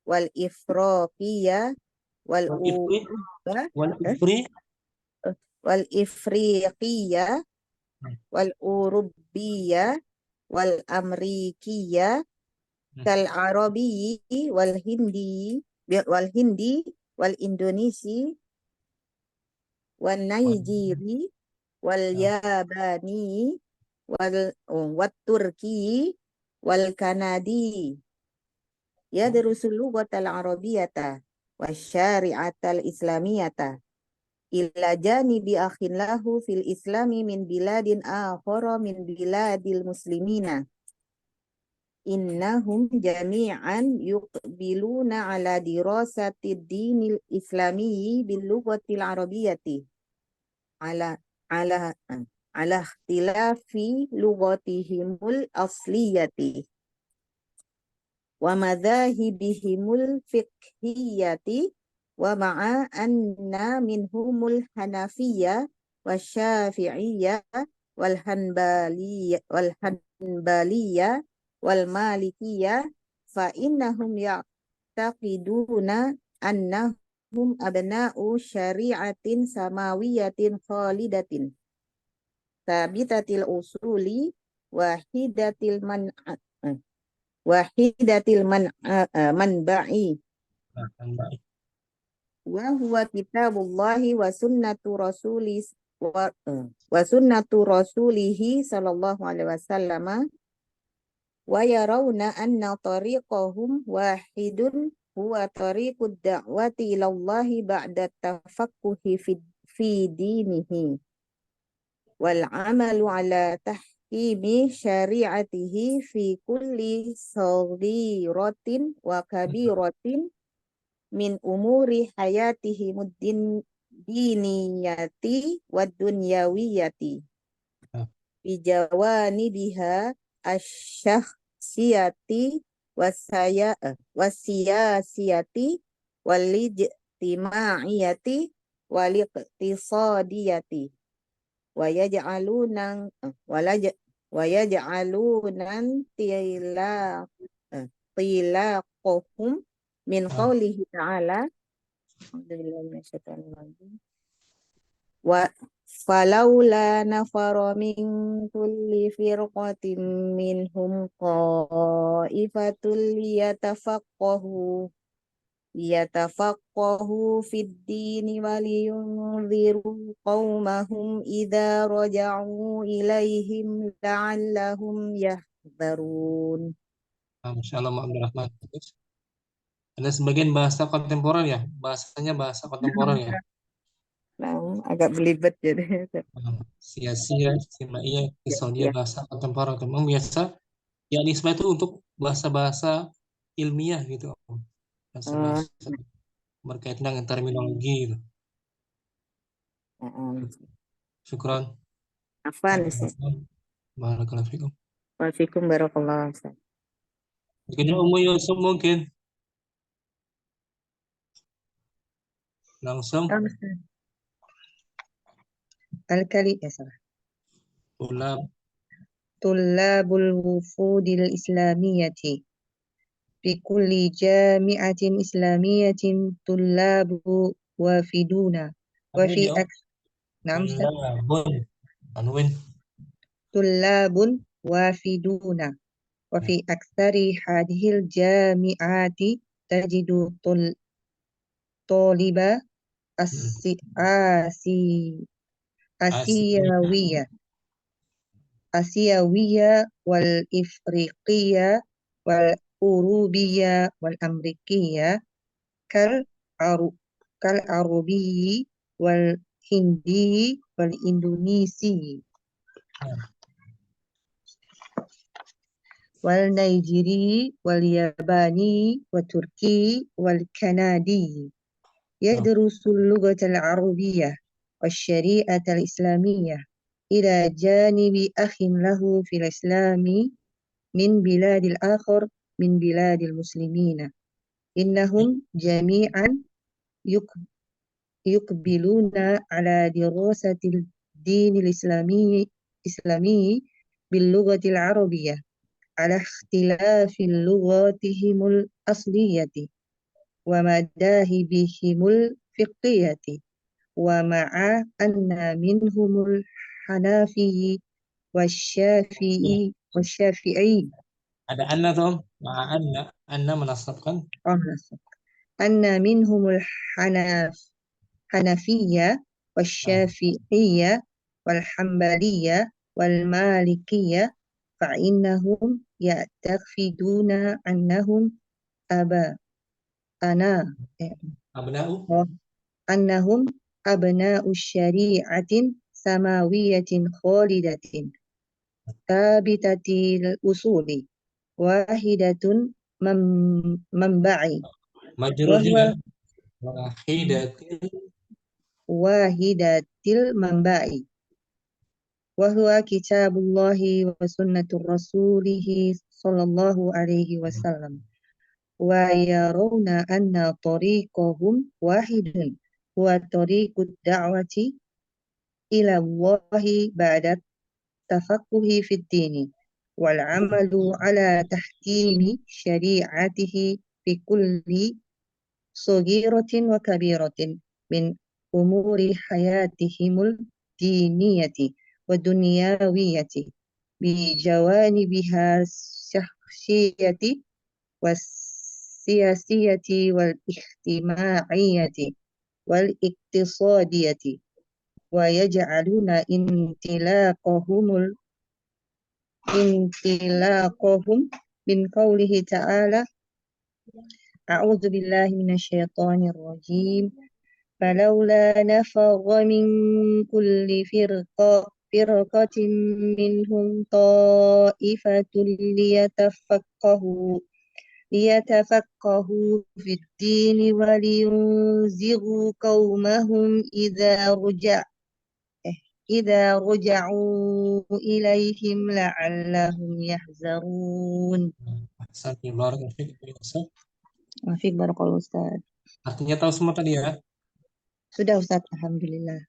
Speaker 3: والإفريقي والأوروبا
Speaker 1: Wal-Ifri
Speaker 3: والإفريقي والأوروبي والأمريكي كالعربي والهندي والإندونيسي والنيجيري والياباني والتركي والكندي يدرس اللغة العربية والشريعة الإسلامية إلى جانب أخ له في الإسلام من بلاد آخر من بلاد المسلمين إنهم جميعا يقبلون على دراسة الدين الإسلامي باللغة العربية على على على اختلاف لغتهم الأصلية ومذاهبهم الفقهية ومع أن منهم الحنفية والشافعية والحنبلية والمالكية فإنهم يعتقدون أنهم أبناء شريعة سماوية خالدة ثابتة الأصول واحدة المنبع وهو كتاب الله وسنة رسوله صلى الله عليه وسلم ويرون أن طريقهم واحد هو طريق الدعوة إلى الله بعد التفقه في دينه والعمل على تحكيم شريعته في كل صغيرة وكبيرة من أمور حياتهم الدينية والدنيوية بجوانبها الشخصية والسياسية والاجتماعية والاقتصادية ويجعلون انطلاقهم من قوله تعالى فلولا نفر من كل فرقة منهم طائفة ليتفقهوا في الدين ولينذروا قومهم إذا رجعوا إليهم لعلهم يحذرون.
Speaker 1: Masya Allah, Mbak Abdurrahman. Ada sebagian bahasa kontemporer ya, bahasanya bahasa kontemporer ya.
Speaker 3: Nah, agak belibet jadi.
Speaker 1: Sia-sia, istimaiyah,
Speaker 3: Ya,
Speaker 1: iqtisadiyah,
Speaker 3: ya.
Speaker 1: bahasa kontemporer. Memang biasa ya nisbah itu untuk bahasa-bahasa ilmiah gitu.
Speaker 3: Oh,
Speaker 1: Bahasa-bahasa berkaitan dengan terminologi gitu.
Speaker 3: heeh.
Speaker 1: Syukran.
Speaker 3: Afwan, Ustaz.
Speaker 1: Barakallahu fikum.
Speaker 3: Waalaikum barakallah, Ustaz.
Speaker 1: Mungkin Ummu Yusuf mungkin langsung
Speaker 5: Ustaz. Al-kali ya salah.
Speaker 1: ulab
Speaker 5: Tullabul wufudil islamiyyati fi kulli jami'atin islamiyyatin tullabu wafiduna wa
Speaker 1: anwin
Speaker 5: fi
Speaker 1: ya
Speaker 5: Naam Ustaz.
Speaker 1: ulabun anwin
Speaker 5: Tullabun wafiduna wa fi aktsari hadhil jami'ati tajidu taliba asi
Speaker 1: Asia
Speaker 5: asiyawiyah Asiyawiyya wal Ifriqiyya wal Urubiyya wal Amrikiyya kal aru kal Arabiyyi wal Hindi wal Indonesi wal Nigeri wal Yabani wal Turki wal Kanadi yadrusul lughatal arabiyyah والشريعة الإسلامية إلى جانب أخ له في الإسلام من بلاد الآخر من بلاد المسلمين إنهم جميعا يقبلون على دراسة الدين الإسلامي باللغة العربية على اختلاف لغاتهم الأصلية ومذاهبهم الفقهية ومع أن منهم الحنفي والشافعي
Speaker 1: ada anna tuh anna menasabkan
Speaker 5: أن منهم الحنفية والشافعية والحنبلية والمالكية فإنهم يعتقدون أنهم
Speaker 1: abna'u
Speaker 5: أنهم أبناء الشريعة سماوية خالدة ثابتة الأصول واحدة منبع
Speaker 1: majrur
Speaker 5: وهو
Speaker 1: juga wahidatil
Speaker 5: واحدة المنبع وهو كتاب الله وسنة رسوله صلى الله عليه وسلم ويرون أن طريقهم واحد هو طريق الدعوة إلى الله بعد التفقه في الدين والعمل على تحكيم شريعته في كل صغيرة وكبيرة من أمور حياتهم الدينية والدنيوية بجوانبها الشخصية والسياسية والاجتماعية والاقتصادية ويجعلون انطلاقهم من قوله تعالى أعوذ بالله من الشيطان الرجيم فلولا نفر من كل فرقة منهم طائفة ليتفقهوا في الدين ولينذروا قومهم إذا رجعوا إليهم لعلهم يحذرون.
Speaker 1: Ahsanti, barakallahu fikum Yusuf.
Speaker 5: Maafik barakallahu Ustaz.
Speaker 1: Artinya tahu semua tadi ya.
Speaker 5: Sudah Ustaz, alhamdulillah.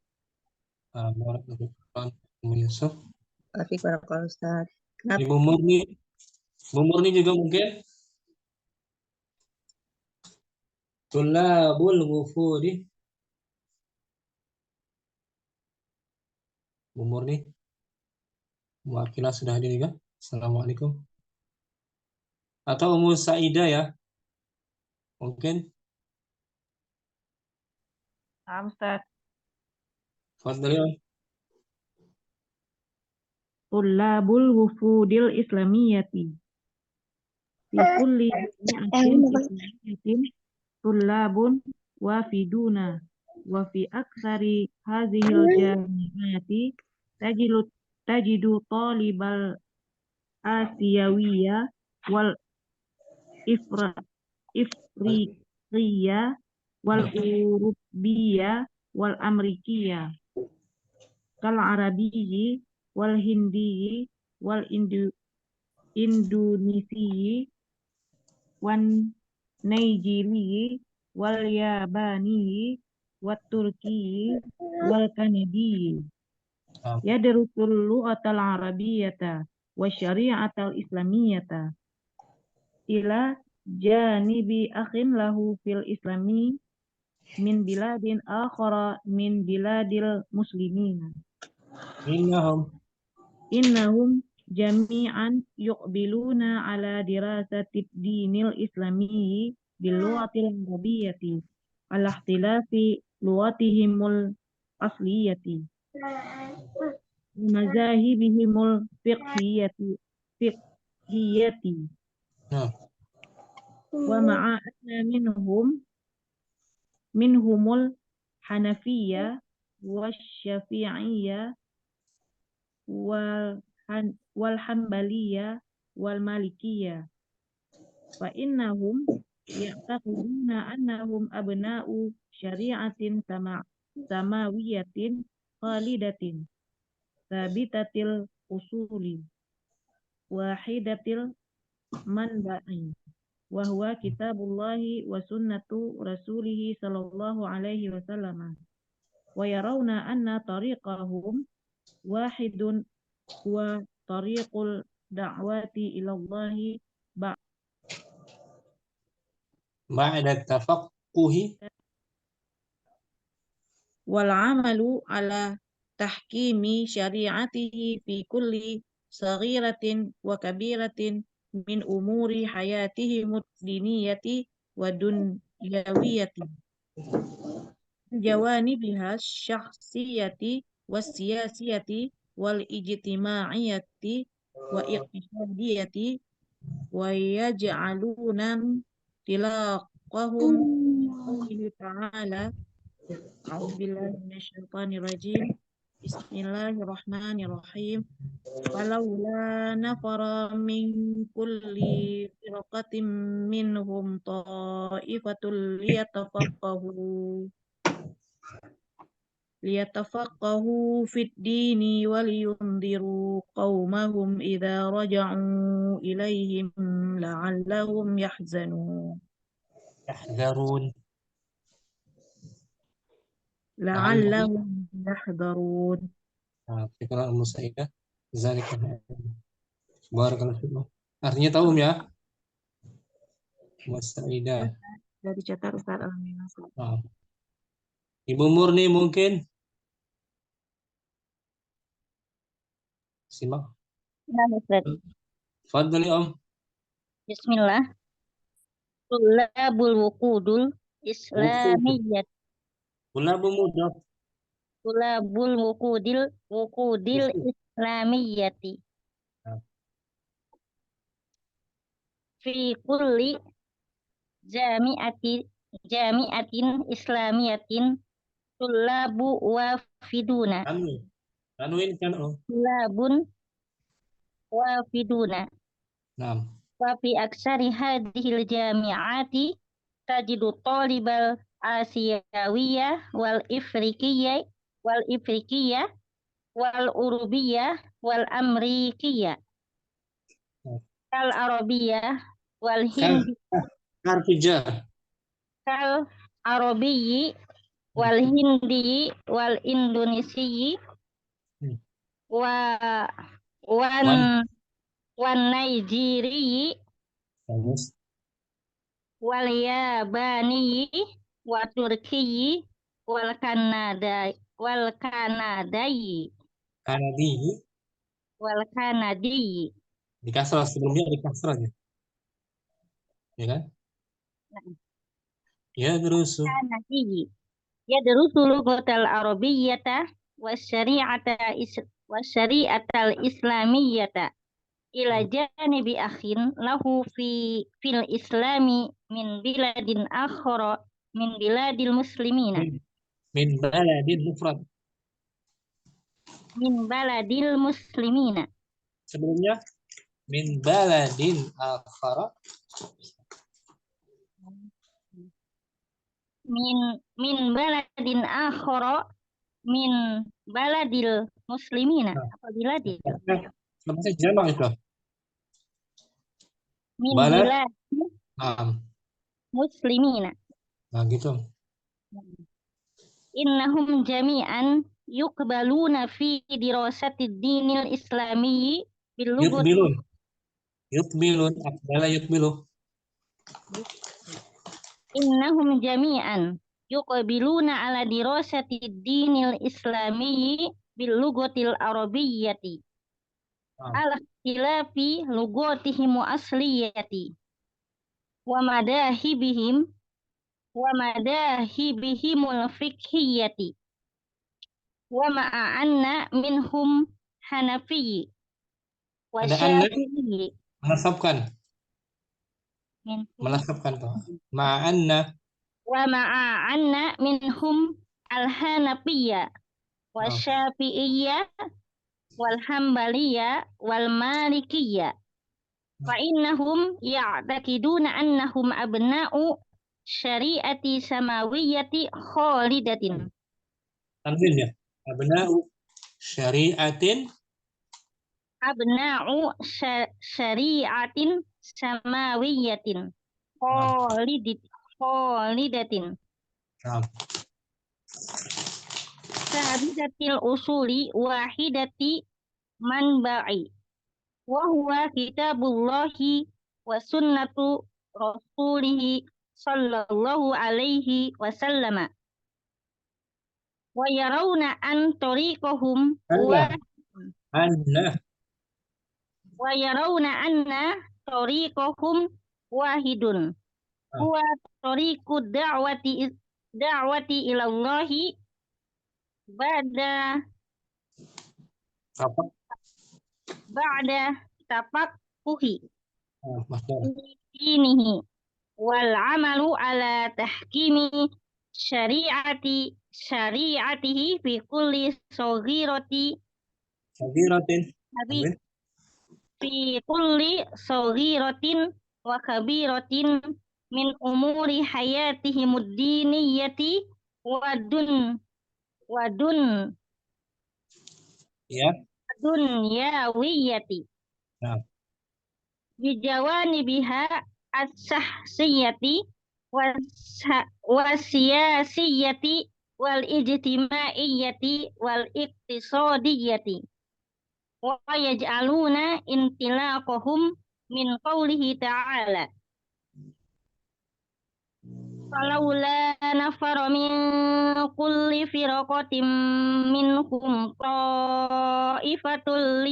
Speaker 1: Barakallahu fikum Ummu Yusuf.
Speaker 5: Maafik barakallahu Ustaz. Kenapa?
Speaker 1: Ibu Murni juga mungkin tulabul wufudi. Bu Murni Muakilah sudah hadir juga. Assalamualaikum. Atau Ummu Saidah ya. Mungkin.
Speaker 2: Ustaz.
Speaker 1: Fadhali.
Speaker 2: Tullabul wufudil islamiyyati fi kulli jami'atin islamiyatin tullabun wafiduna
Speaker 6: وفي أكثر هذه الجامعات تجد تجد طالب الآسيوية والإفريقية والأوروبية والأمريكية كالعربي والهندي والإندونيسي والنيجيري والياباني والتركي والكندي يدرس اللغة العربية والشريعة الإسلامية إلى جانب أخ له في الإسلام من بلاد آخر من بلاد المسلمين إنهم جميعا يقبلون على دراسة الدين الإسلامي باللغة العربية على اختلاف لغتهم الأصلية ومذاهبهم الفقهية ومع أن منهم الحنفية والشافعية والحنبلية والمالكية فإنهم يعتقدون أنهم أبناء شريعة سماوية خالدة ثابتة الأصول واحدة المنبع وهو كتاب الله وسنة رسوله صلى الله عليه وسلم ويرون أن طريقهم واحد هو طريق الدعوة إلى الله
Speaker 1: بعد التفقه
Speaker 6: والعمل على تحكيم شريعته في كل صغيرة وكبيرة من أمور حياتهم الدينية والدنيوية جوانبها الشخصية والسياسية والاجتماعية والاقتصادية ويجعلون انطلاقهم قوله تعالى أعوذ بالله من الشيطان الرجيم بسم الله الرحمن الرحيم فلولا نفر من كل فرقة منهم طائفة ليتفقهوا في الدين ولينذروا قومهم إذا رجعوا إليهم لعلهم يحذرون
Speaker 1: Fikra Musaidah zalika barakallahu fikum. Artinya tahu ya Musaidah.
Speaker 6: Dari catat Ustaz Al-Aminah.
Speaker 1: Ibu Murni mungkin simak.
Speaker 7: Nah, Ustaz.
Speaker 1: Fadhali Om.
Speaker 7: Bismillah. Tulabul wuqudul islamiyyat.
Speaker 1: Tulabul mudaf.
Speaker 7: Tulabul wuqudil islamiyyati. Fi kulli jami'atin islamiyatin tulabu wafiduna.
Speaker 1: Anuin kan oh.
Speaker 7: Tulabun wafiduna.
Speaker 1: Naam.
Speaker 7: Wa fi aksari hadhil jami'ati tajidu talibal asiyawiyah wal ifriqiyah wal urubiyah wal amrikiyah kal arabiyah wal hindi kal arabiyyi wal hindi wal indonesiyi wan Naijiriyi wal Yabani wa Turkiyi wal Kanadayi
Speaker 1: Di kasrah sebelumnya di kasrah ya kan? Ya darusu
Speaker 7: lughatal arabiyyata wasyari'atal islamiyyata ila janibi akhin lahu fil islami min biladin akhara min biladil muslimina
Speaker 1: Min baladin mufrad.
Speaker 7: min baladil muslimina.
Speaker 1: Sebelumnya min baladin akhara.
Speaker 7: Min baladin akhara min baladil muslimina.
Speaker 1: Nah,
Speaker 7: Apabila dia
Speaker 1: lepasnya jamak itu.
Speaker 7: min
Speaker 1: Balad.
Speaker 7: baladil
Speaker 1: Nah,
Speaker 7: muslimina.
Speaker 1: nah gitu.
Speaker 7: Innahum jami'an yuqbaluna fi dirasati dinil islamiyyi bil lughati
Speaker 1: Yukbilun. Yukbilun. Aqbala yukbilu.
Speaker 7: innahum jami'an yuqbiluna ala dirasati dinil islamiyyi bil lughatil arabiyyati
Speaker 1: Nah,
Speaker 7: ala ikhtilafi lughatihim wa asliyati wa madahibihimul fiqhiyyati wa ma'anna minhum hanafiyyi wa
Speaker 1: ada anna
Speaker 7: syafi'iyyi
Speaker 1: menasabkan.
Speaker 7: minhum
Speaker 1: Menasabkan tuh. Ma'anna.
Speaker 7: wa ma'anna minhum al-hanafiyya wa
Speaker 1: Nah,
Speaker 7: syafi'iyya wal hambaliyya wal malikiyya fa innahum ya'taqiduna annahum abna'u syari'ati samawiyyati khalidatin
Speaker 1: tanwin ya. Abna'u syari'atin.
Speaker 7: abna'u syari'atin samawiyyatin
Speaker 1: Nah,
Speaker 7: khalidatin
Speaker 1: nah.
Speaker 7: sabidatil usuli wahidati manba'i wa huwa kitabullahi wa sunnatu rasulihi sallallahu alaihi wasallama wa yarawna an tariqahum
Speaker 1: Anna. Anna.
Speaker 7: wa yarawna anna tariqahum wahidun
Speaker 1: Nah,
Speaker 7: huwa tariqud da'wati ilallahi ba'da
Speaker 1: apa?
Speaker 7: tafaqquhi
Speaker 1: Nah, masdar.
Speaker 7: dinihi wal amalu ala tahkimi syari'atihi fi kulli saghirati
Speaker 1: Sagiratin.
Speaker 7: abi
Speaker 1: Tanwin.
Speaker 7: fi kulli saghiratin wa kabiratin min umuri hayatihimud diniyati wa
Speaker 1: Ya.
Speaker 7: dunyawiyati
Speaker 1: Nah,
Speaker 7: bijawanibiha as-sahsiyati wasiyasiyati wal ijtimaiyati wal iqtisadiyati wa yaj'aluna intilaqahum min qawlihi ta'ala falawla nafara min kulli firaqatin minhum ta'ifatul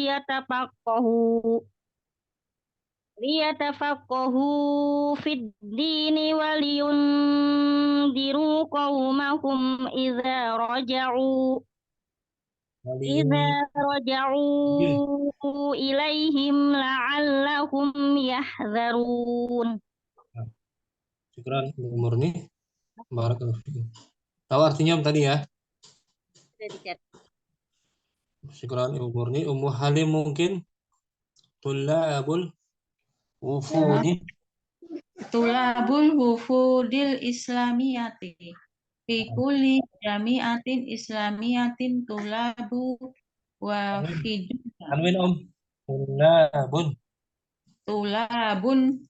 Speaker 7: liyatafaqahu fid dini waliyundiru qaumahum idza raja'u ilaihim la'allahum yahzarun.
Speaker 1: syukran Ibu Murni. Barakallahu fiikum. Tahu artinya tadi ya? Syukran Ibu Murni. Ummu Halim mungkin tulabul wufudi.
Speaker 6: Tulabul wufudil islamiyati fi kulli jami'atin islamiyatin tulabu wa fiduna
Speaker 1: Tanwin Om. Tulabun.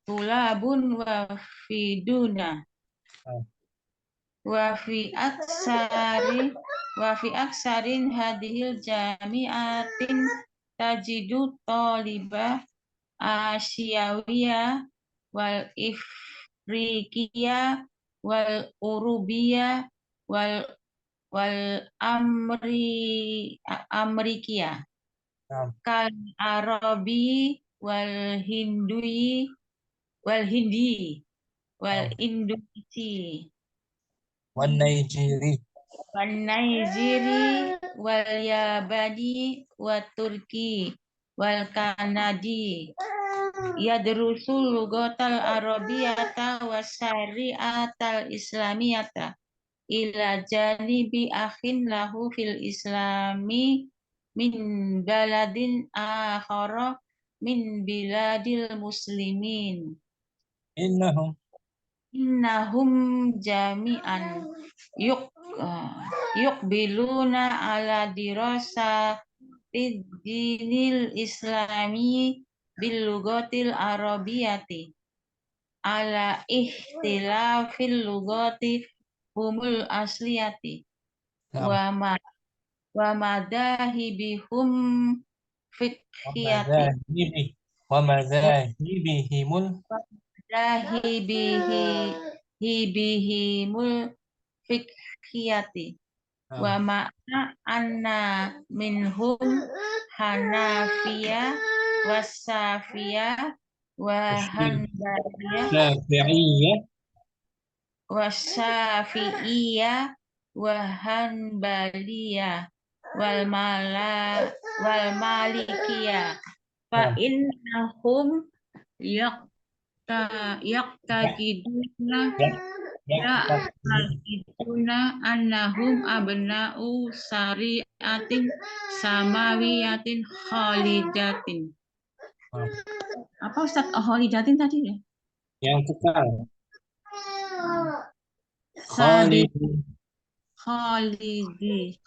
Speaker 6: tulabun wa fiduna
Speaker 1: Ah,
Speaker 6: wa fi aksarin hadhil jami'atin tajidu talibah Asyawiyah wal Ifriqiyah wal Urubiyah wal Amrikiyah
Speaker 1: nah,
Speaker 6: kal Arabi wal Hindi wal
Speaker 1: nah.
Speaker 6: Indonesia
Speaker 1: Wan Naijiri.
Speaker 6: wal Naijiri wal Yabani wal Turki wal Kanadi yadrusul lugatal arabiyata was syari'atal islamiyata ila janibi akhin lahu fil islami min baladin akhara min biladil muslimin. Innahum jami'an yuqbiluna ala dirasa dinil islami bil lugatil arabiyati ala ihtilafil lugati humul asliyati wa madahibihum fiqhiyati hibihimul fiqhiyati wa ma'na anna minhum hanafiya wasafiya wa hanbaliya wasyafi'iyah wa hanbaliyah wal malikiyah fa innahum yaqtaqiduna annahum abna'u syari'atin samawiyatin khalidatin. Apa Ustaz khalidatin tadi ya?
Speaker 1: Yang kekal.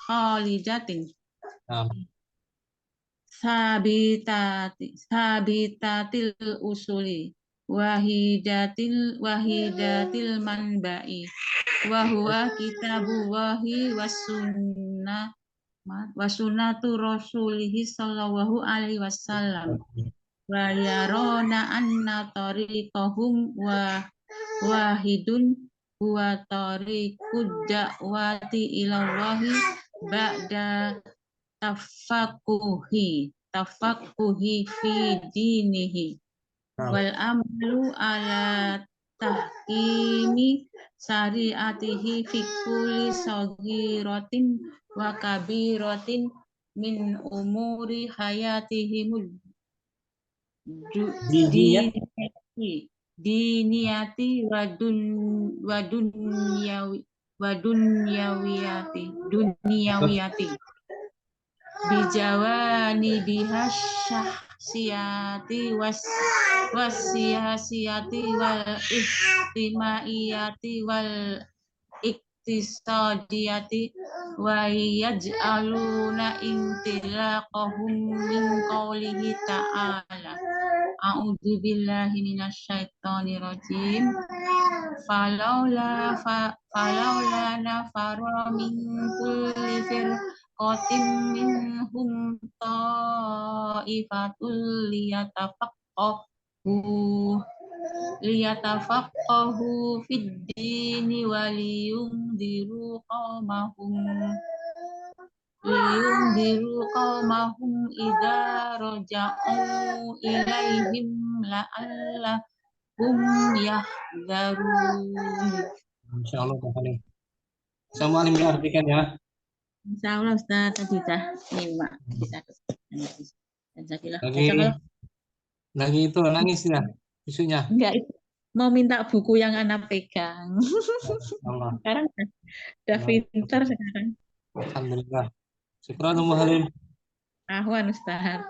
Speaker 6: Khalidatin. Sabitatil usuli wahidatil manba'i wa huwa kitabullahi wasunnatu rasulihi sallallahu alaihi wasallam wa yarona anna tariqahum wahidun huwa tariqud da'wati ilallahi ba'da tafaqquhi fi dinihi wal amalu ala tahkimi syariatihi fi kulli saghiratin wa kabiratin min umuri hayatihimud diniyati wa dunyawiyati bijawani bihasyahsiyati wasiyasiyati wal ihtimaiyati wal iktisadiyati wa yaj'aluna intilaqahum min qawlihi ta'ala a'udzu billahi minasyaitonir rajim falaula nafara min kulli firqatin minhum ta'ifatul liyatafaqahu fid dini waliyundiru qaumahum idza raja'u ilaihim la'allahum yahdzarun.
Speaker 1: Insyaallah Pak Halim. Sama Alim diartikan ya.
Speaker 6: Insyaallah Ustaz bisa nyimak bisa.
Speaker 1: Lagi itu nangis ya isunya.
Speaker 6: Enggak, mau minta buku yang anak pegang. Sekarang udah pintar sekarang.
Speaker 1: Alhamdulillah. Syukran Ummu Halim.
Speaker 6: Ahwan Ustaz.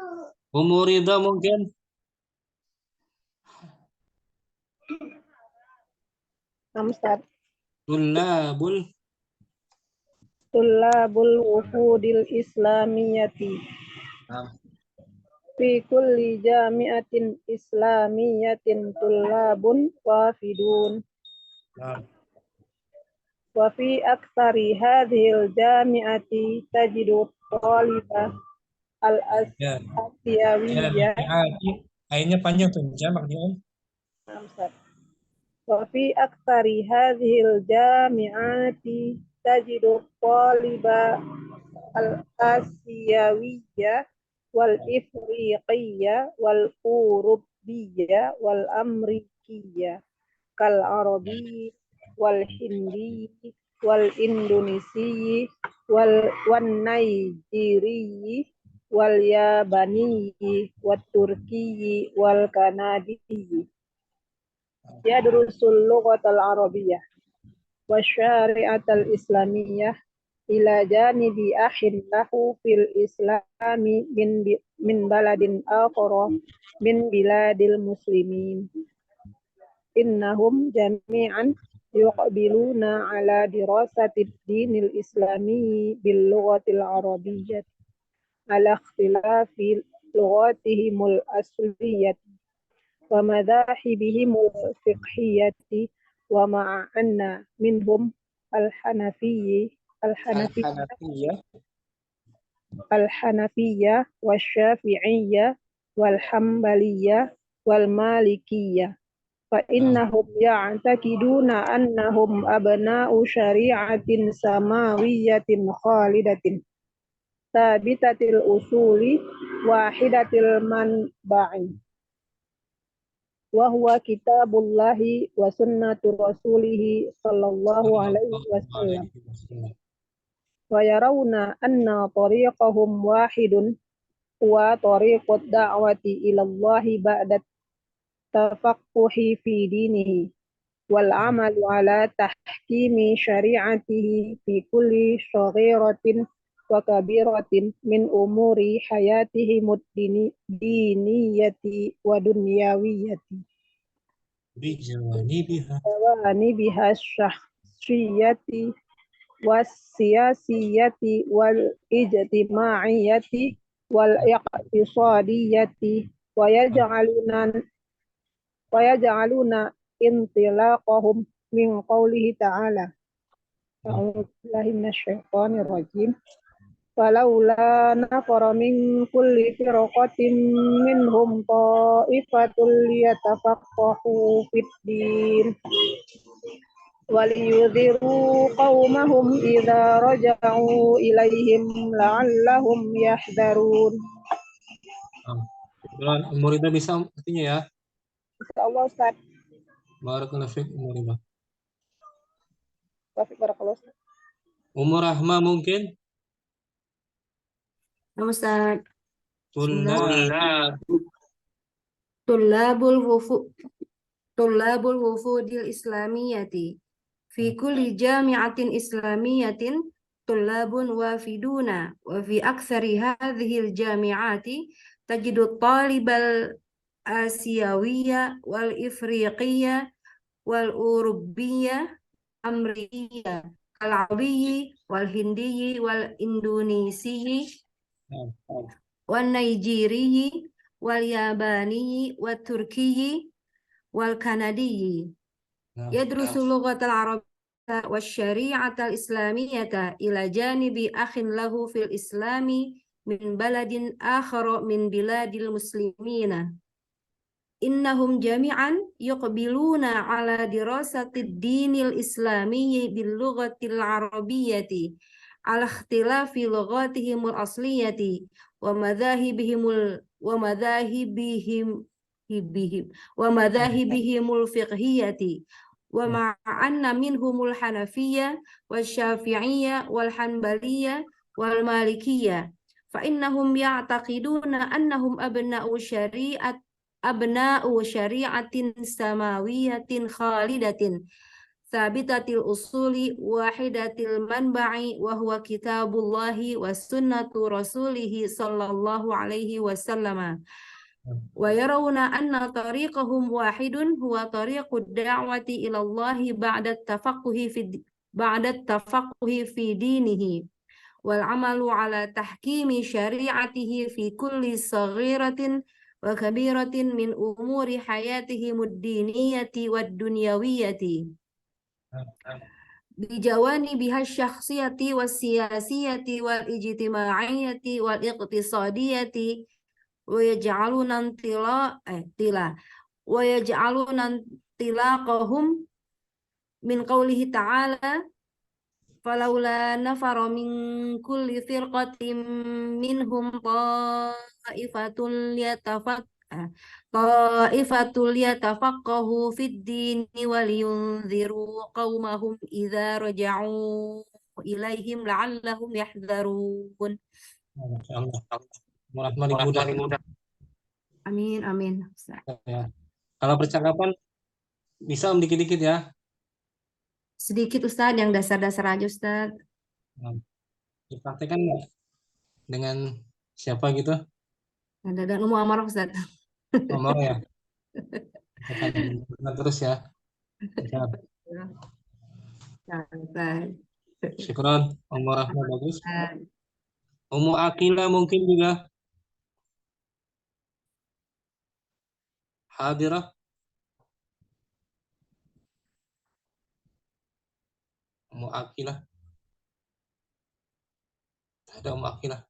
Speaker 1: Ummu Ridha mungkin.
Speaker 3: Ustaz.
Speaker 8: Tullabul wuhudil islamiyati. Fi kulli jami'atin islamiyatin tullabun wafidun. Wa fi aktsari hadhil jami'ati tajidu talibah al-asiyawiyah.
Speaker 1: Akhirnya panjang tuh jamak dia Om.
Speaker 8: Wa fi aktsari hadhil jami'ati tajidu talibah al-asiyawiyah wal ifriqiyah wal urubiyah wal amrikiyah kal arabi wal hindi wal indonesi wal naijiri wal yabani wat turki wal kanadi yadrusul lughatal arabiyyah والشريعة الإسلامية إلى جانب أخ له في الإسلام من بلد آخر من بلاد المسلمين إنهم جميعا يقبلون على دراسة الدين الإسلامي باللغة العربية على اختلاف لغاتهم الأصلية ومذاهبهم الفقهية ومع أن منهم الحنفية والشافعية والحنبلية والمالكية فإنهم يعتقدون أنهم أبناء شريعة سماوية خالدة ثابتة الأصول واحدة المنبع وهو كتاب الله وسنة رسوله صلى الله عليه وسلم ويرون أن طريقهم واحد هو طريق الدعوة إلى الله بعد التفقه في دينه والعمل على تحكيم شريعته في كل صغيرة وكبيرة من أمور حياتهم الدينية ودنيوية بجوانبها الشخصية والسياسية والاجتماعية والاقتصادية ويجعلون انطلاقهم من قوله تعالى أعوذ بالله من الشيطان الرجيم فلولا نفر من كل فرقة منهم طائفة ليتفقهوا في الدين ولينذروا قومهم إذا رجعوا إليهم لعلهم يحذرون.
Speaker 1: Muridah bisa artinya ya?
Speaker 8: Insyaallah Ustaz.
Speaker 1: Barakallahu fiik Muridah.
Speaker 8: Barakallahu Ustaz.
Speaker 1: Rahma mungkin?
Speaker 9: Ustaz. Tullabul wufudil islamiyati fi kulli jami'atin islamiyatin tullabun wafiduna wa fi aktsari hadhil jami'ati tajidu talibal asiyawiyya wal ifriqiyya wal urubiyya amriyya al arabiyyi wal hindiyyi wal indonesiyyi wal nigeriyi wal yabaniyi wat turkiyi wal kanadiyi yadrusu lughatal arabiyyata wasyari'atal islamiyyata ila janibi akhin lahu fil islami min baladin akhara min biladil muslimina innahum jami'an yuqbiluna ala dirasatid dinil islamiyyi bil lughatil arabiyyati ala ikhtilafi lughatihimul asliyati wa madhahibihimul fiqhiyati wa ma'anna minhumul hanafiyya wasyafi'iyya wal hanbaliyya wal malikiyya fa innahum ya'taqiduna annahum abna'u syari'atin samawiyatin khalidatin thabitatil usuli wahidatil manba'i wa huwa kitabullahi wa sunnatu rasulihi sallallahu alaihi wasallam wa yarawna anna tariqahum wahidun huwa tariqud da'wati ila Allahi ba'da tafaqquhi fi dinihi wal amalu ala tahkimi syari'atihi fi kulli saghiratin wa kabiratin min umuri hayatihim ad-diniyati wad dunyawiyati bijawani biha syakhsiyati was siyasiyati wal ijtimaiyati wal iqtisadiyati wa yaj'aluna tilaqahum min qawlihi ta'ala falaula nafara min kulli firqatin minhum ta'ifatul yatafaqahu fid dini wal yunziru qaumahum idza raja'u ilaihim la'allahum yahdharun. Amin amin.
Speaker 1: Ya. Kalau percakapan bisa dikit-dikit ya.
Speaker 9: Sedikit Ustaz, yang dasar-dasar aja Ustaz.
Speaker 1: Nah, dipraktekkan nggak dengan siapa gitu?
Speaker 9: Ada dan umum amarah Ustaz.
Speaker 1: Nomor ya. Tekan terus ya. Ya.
Speaker 9: Santai.
Speaker 1: Syukron, Ummu Rahma bagus.
Speaker 9: Ustaz.
Speaker 1: Ummu Akila mungkin juga hadirah. Ummu Akilah. Ada Ummu Akilah.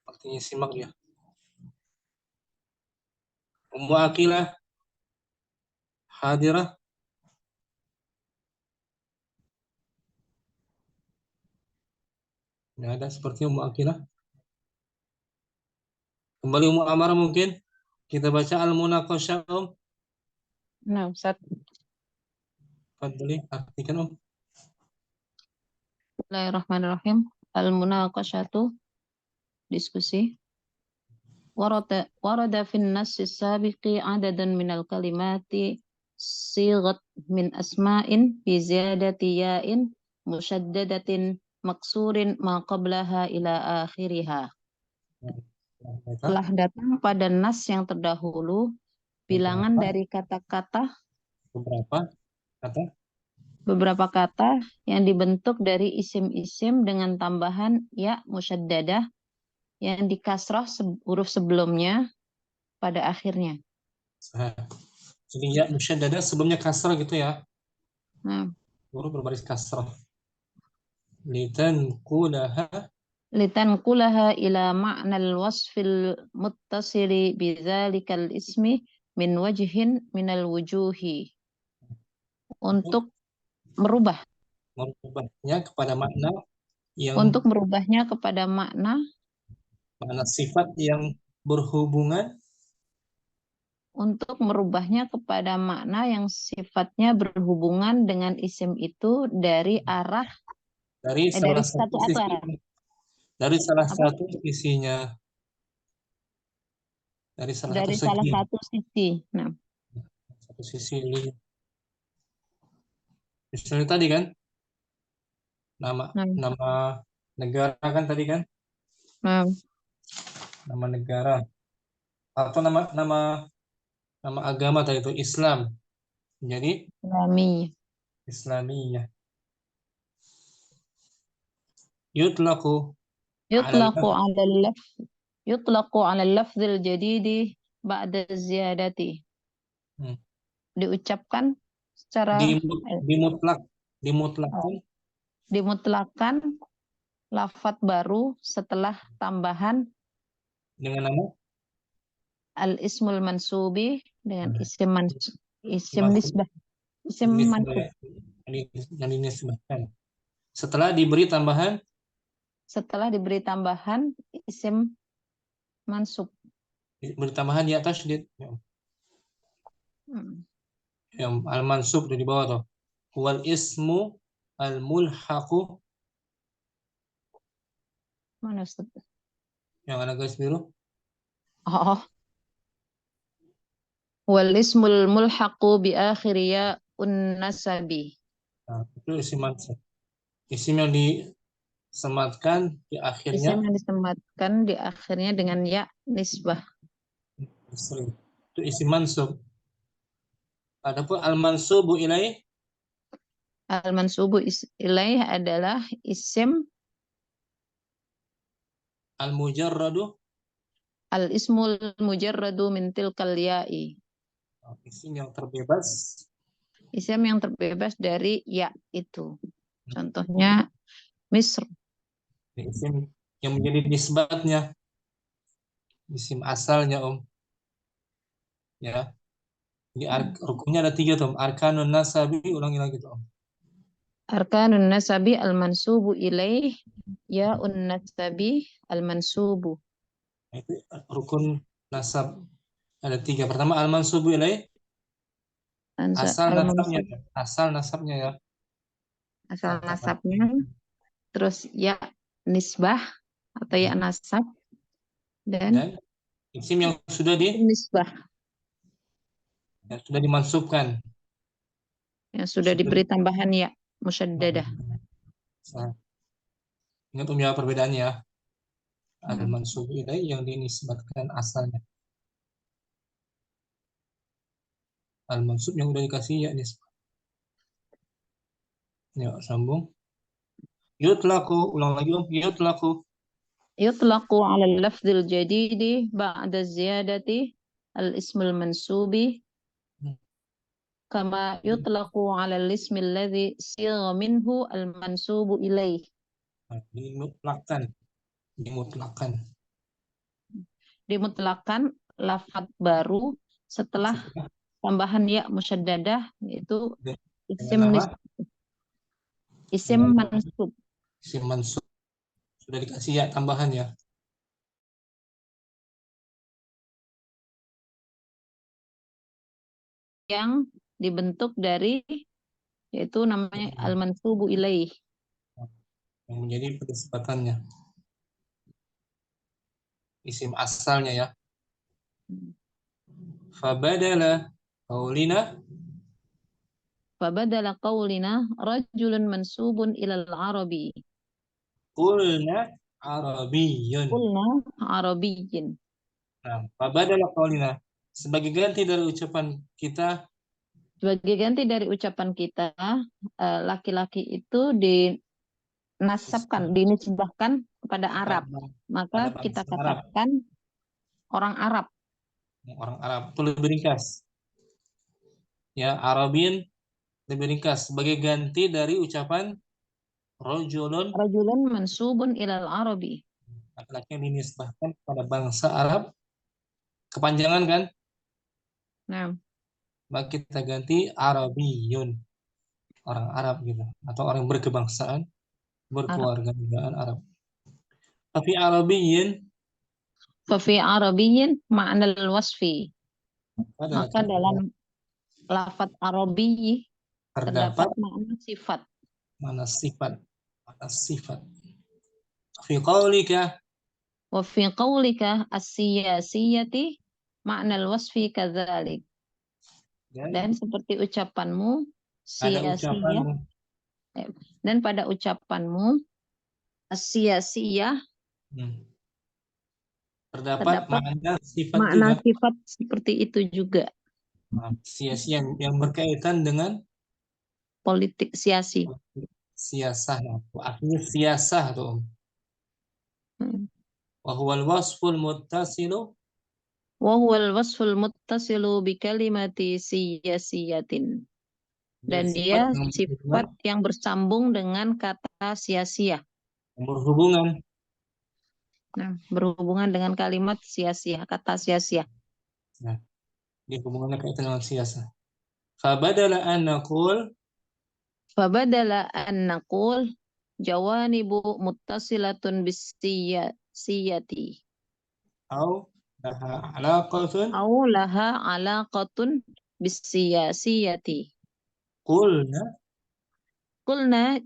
Speaker 1: Artinya simak dia. Ummu Akilah hadirah. Nggak ada seperti Ummu Akilah. Kembali Ummu Amarah mungkin. Kita baca Al-Munaqasyah, Om.
Speaker 4: Nah, Ustaz.
Speaker 1: Fadli, artikan Om.
Speaker 2: Bismillahirrahmanirrahim. Al-munaqasyatu, diskusi. Warada fin nassi sabiqi adadan minal kalimati sighat min asma'in bi ziyadati ya'in musyaddadatin maksurin ma qablaha ila akhiriha. Telah datang pada nas yang terdahulu bilangan dari kata-kata beberapa kata yang dibentuk dari isim-isim dengan tambahan ya musyaddadah yang dikasrah huruf sebelumnya pada akhirnya.
Speaker 1: Jadi ya musyaddadah sebelumnya kasrah gitu ya.
Speaker 2: Nah,
Speaker 1: Huruf berbaris kasrah.
Speaker 2: litanqulaha ila ma'nal wasfil muttasili bidzalikal ismi min wajhin minal wujuhi. Untuk
Speaker 1: merubahnya kepada makna yang makna sifat yang berhubungan dengan
Speaker 2: isim itu dari arah
Speaker 1: dari salah satu sisi.
Speaker 2: Nah,
Speaker 1: satu sisi ini. Misalnya tadi kan nama negara kan tadi kan? Nama negara atau nama agama tadi itu Islam. Jadi Islamiyah. Yutlaqu ala al-lafzil jadidi ba'da ziyadati. Diucapkan secara dimutlakan lafaz baru setelah tambahan dengan nama al-ismul mansubi dengan isim nisbah yang dinisbahkan setelah diberi tambahan isim mansub, beri tambahan di atas yang al-mansub di bawah tuh. Wal ismu al-mulhaqu, mana Ustaz? Yang ada garis biru. Wal ismul mulhaqu bi akhir ya un-nasabi. Nah, itu isim mansub. Isim yang disematkan di akhirnya dengan ya nisbah. Itu isim mansub. Adapun al-mansubu ilaih adalah isim al-ismul mujarradu min tilkal ya'i. Isim yang terbebas dari ya itu. Contohnya Misr. Isim yang menjadi nisbatnya. Isim asalnya Om. Ya. Jadi rukunnya ada 3 Om. Arkanun nasabi, ulangi lagi Om. Arkanun nasabi al-mansubu ilaih ya un-nasabi al-mansubu. Itu rukun nasab ada 3. Pertama al-mansubu ilaih, asal nasabnya ya. Asal nasabnya, terus ya nisbah atau ya nasab, dan isim yang sudah dimansubkan.
Speaker 2: yang sudah diberi tambahan ya musyaddadah.
Speaker 1: Ingat ya perbedaannya ya.
Speaker 2: Hmm.
Speaker 1: Al-mansub ilaih yang dinisbatkan asalnya. Al-mansub yang udah dikasih ya nisbah. Ya, sambung. Yutlaku, ulang lagi Om. Yutlaku.
Speaker 2: Yutlaqu 'ala al-lafdhil jadidi ba'da ziyadati al-ismul mansubi kama yutlaqu 'ala al-ismi alladhi sigha minhu al-mansubu ilaih.
Speaker 1: Dimutlakan. Dimutlakan.
Speaker 2: Dimutlakan lafadz baru setelah tambahan ya musyaddadah yaitu isim
Speaker 1: Dengan apa?
Speaker 2: isim
Speaker 1: Dengan
Speaker 2: mansub.
Speaker 1: isim mansub. Sudah dikasih ya tambahan ya.
Speaker 2: Yang dibentuk dari yaitu namanya al-mansubu ilaih.
Speaker 1: Yang menjadi penisbatannya. Isim asalnya ya. Fabadala qaulina
Speaker 2: Fabadala qaulina rajulun mansubun ilal arabi.
Speaker 1: qulna arabiyyun.
Speaker 2: Qulna arabiyyin.
Speaker 1: Nah, fabadala qaulina sebagai ganti dari ucapan kita,
Speaker 2: Sebagai ganti dari ucapan kita, laki-laki itu dinasabkan, dinisbahkan kepada Arab. Maka
Speaker 1: pada
Speaker 2: kita
Speaker 1: bangsa Arab.
Speaker 2: katakan orang Arab.
Speaker 1: Orang Arab itu lebih ringkas. Ya, Arabin lebih ringkas sebagai ganti dari ucapan rajulun,
Speaker 2: Rajulun mansubun ilal arabi.
Speaker 1: laki-laki yang dinisbahkan kepada bangsa Arab. Kepanjangan kan?
Speaker 2: Nah,
Speaker 1: Maka kita ganti Arabiyun, orang Arab gitu, atau orang berkebangsaan, berkewarganegaraan Arab. Tapi Arabiyyin,
Speaker 2: fafi arabiyyin ma'nal wasfi.
Speaker 1: adalah
Speaker 2: Maka dalam lafaz arabi terdapat makna sifat.
Speaker 1: mana sifat, mana sifat. Fi qaulika,
Speaker 2: Wa fi qaulika as-siyasiyati ma'nal wasfi kadzalik. Dan seperti ucapanmu
Speaker 1: ada
Speaker 2: sia-sia
Speaker 1: ucapanmu,
Speaker 2: dan pada ucapanmu sia-sia
Speaker 1: terdapat makna sifat
Speaker 2: makna
Speaker 1: juga.
Speaker 2: sifat seperti itu juga.
Speaker 1: Sia-sia yang berkaitan dengan
Speaker 2: Politik siasi.
Speaker 1: siasah, artinya siasah tuh. Wa huwal wasful muttasilu,
Speaker 2: Wa huwal wasful muttasilu bi kalimati siyasiyatin. Dan dia sifat yang bersambung dengan kata sia-sia.
Speaker 1: Berhubungan.
Speaker 2: Nah, berhubungan dengan kalimat sia-sia, kata sia-sia.
Speaker 1: Nah, dia hubungannya kaitan dengan siasah. Fabadala an naqul,
Speaker 2: Fabadala an naqul jawanibu muttasilatun bis-siyati.
Speaker 1: au laha alaqatun,
Speaker 2: Au laha alaqatun bis-siyasiyati. Qulna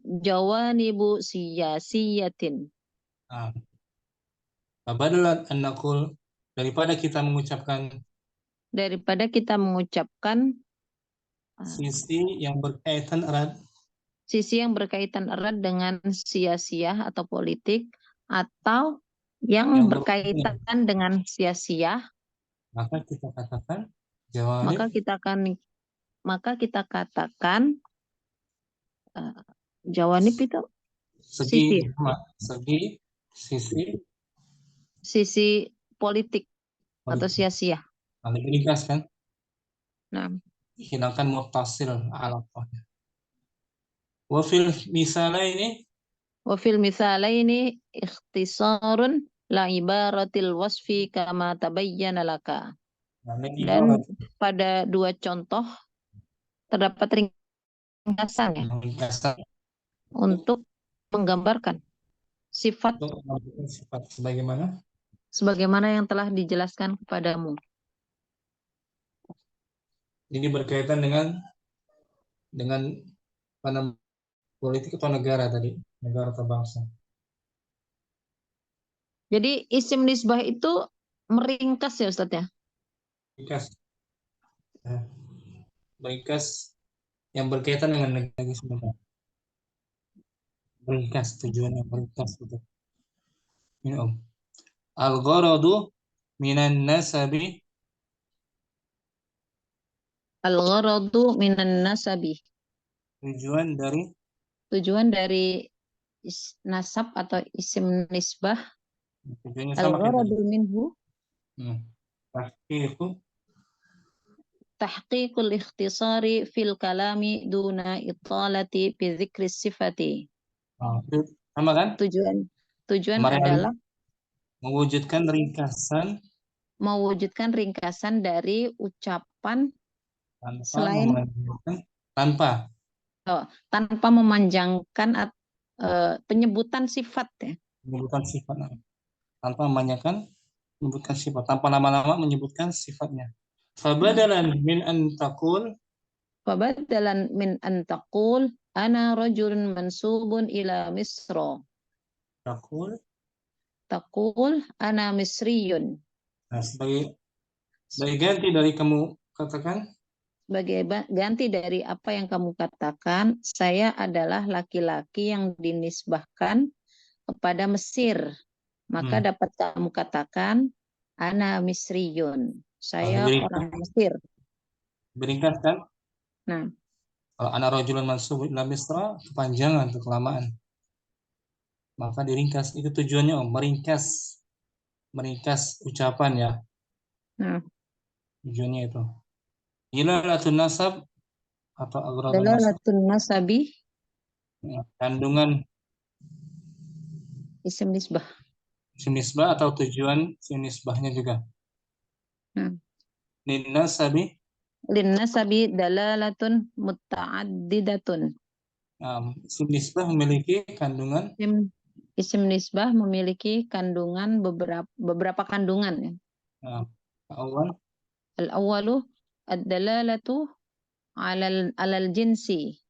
Speaker 2: jawanibu siyasiyatin.
Speaker 1: Fabadala an naqul, daripada kita mengucapkan sisi yang berkaitan erat
Speaker 2: dengan sia-sia atau politik atau yang berkaitan dengan sia-sia,
Speaker 1: maka kita katakan
Speaker 2: jawanib itu sisi politik atau sia-sia.
Speaker 1: Lebih ringkas kan?
Speaker 2: Nah,
Speaker 1: hilangkan muttasil alaqahnya. Wa fil misalaini
Speaker 2: ikhtisarun la ibaratil wasfi kama tabayyana laka. Dan pada dua contoh terdapat ringkasan ya untuk menggambarkan sifat sebagaimana yang telah dijelaskan kepadamu.
Speaker 1: Ini berkaitan dengan politik atau negara tadi, negara atau bangsa.
Speaker 2: Jadi isim nisbah itu meringkas ya Ustaz ya?
Speaker 1: Meringkas yang berkaitan dengan lagi sebentar. Ringkas, tujuannya ringkas gitu. Ini Om. Al-gharadu minan nasabi.
Speaker 2: Al-gharadu minan nasabi.
Speaker 1: Tujuan dari
Speaker 2: Nasab atau isim nisbah.
Speaker 1: tujuannya sama kayak tadi.
Speaker 2: Al-gharadu minhu tahqiqul ikhtisari fil kalami duna italati bi dzikri sifati.
Speaker 1: Itu sama kan?
Speaker 2: Tujuan adalah
Speaker 1: mewujudkan ringkasan
Speaker 2: dari ucapan tanpa memanjangkan penyebutan sifat ya.
Speaker 1: Tanpa memanjangkan menyebutkan sifat, tanpa lama-lama menyebutkan sifatnya. Fabadalan min an taqul ana rajulun mansubun ila Misra. Taqul ana misriyun. Nah, sebagai ganti dari kamu katakan, sebagai ganti dari apa yang kamu katakan, saya adalah laki-laki yang dinisbahkan kepada Mesir. Maka dapat kamu katakan ana misriyun. Saya orang Mesir. Beringkas kan? Nah, kalau ana rajulun mansubun ila Misra, kepanjangan, kelamaan. Maka diringkas. Itu tujuannya Om, meringkas ucapan ya. Nah, tujuannya itu. Ilalatun nasab atau agradun nasab. Ilalatun nasabi. Kandungan isim nisbah. Isim nisbah atau tujuan isim nisbahnya juga. Lin nasabi dalalatun muta'addidatun. Isim nisbah memiliki kandungan. Isim nisbah memiliki kandungan beberapa kandungan ya. Al-awwalu ad-dalalatu alal jinsi.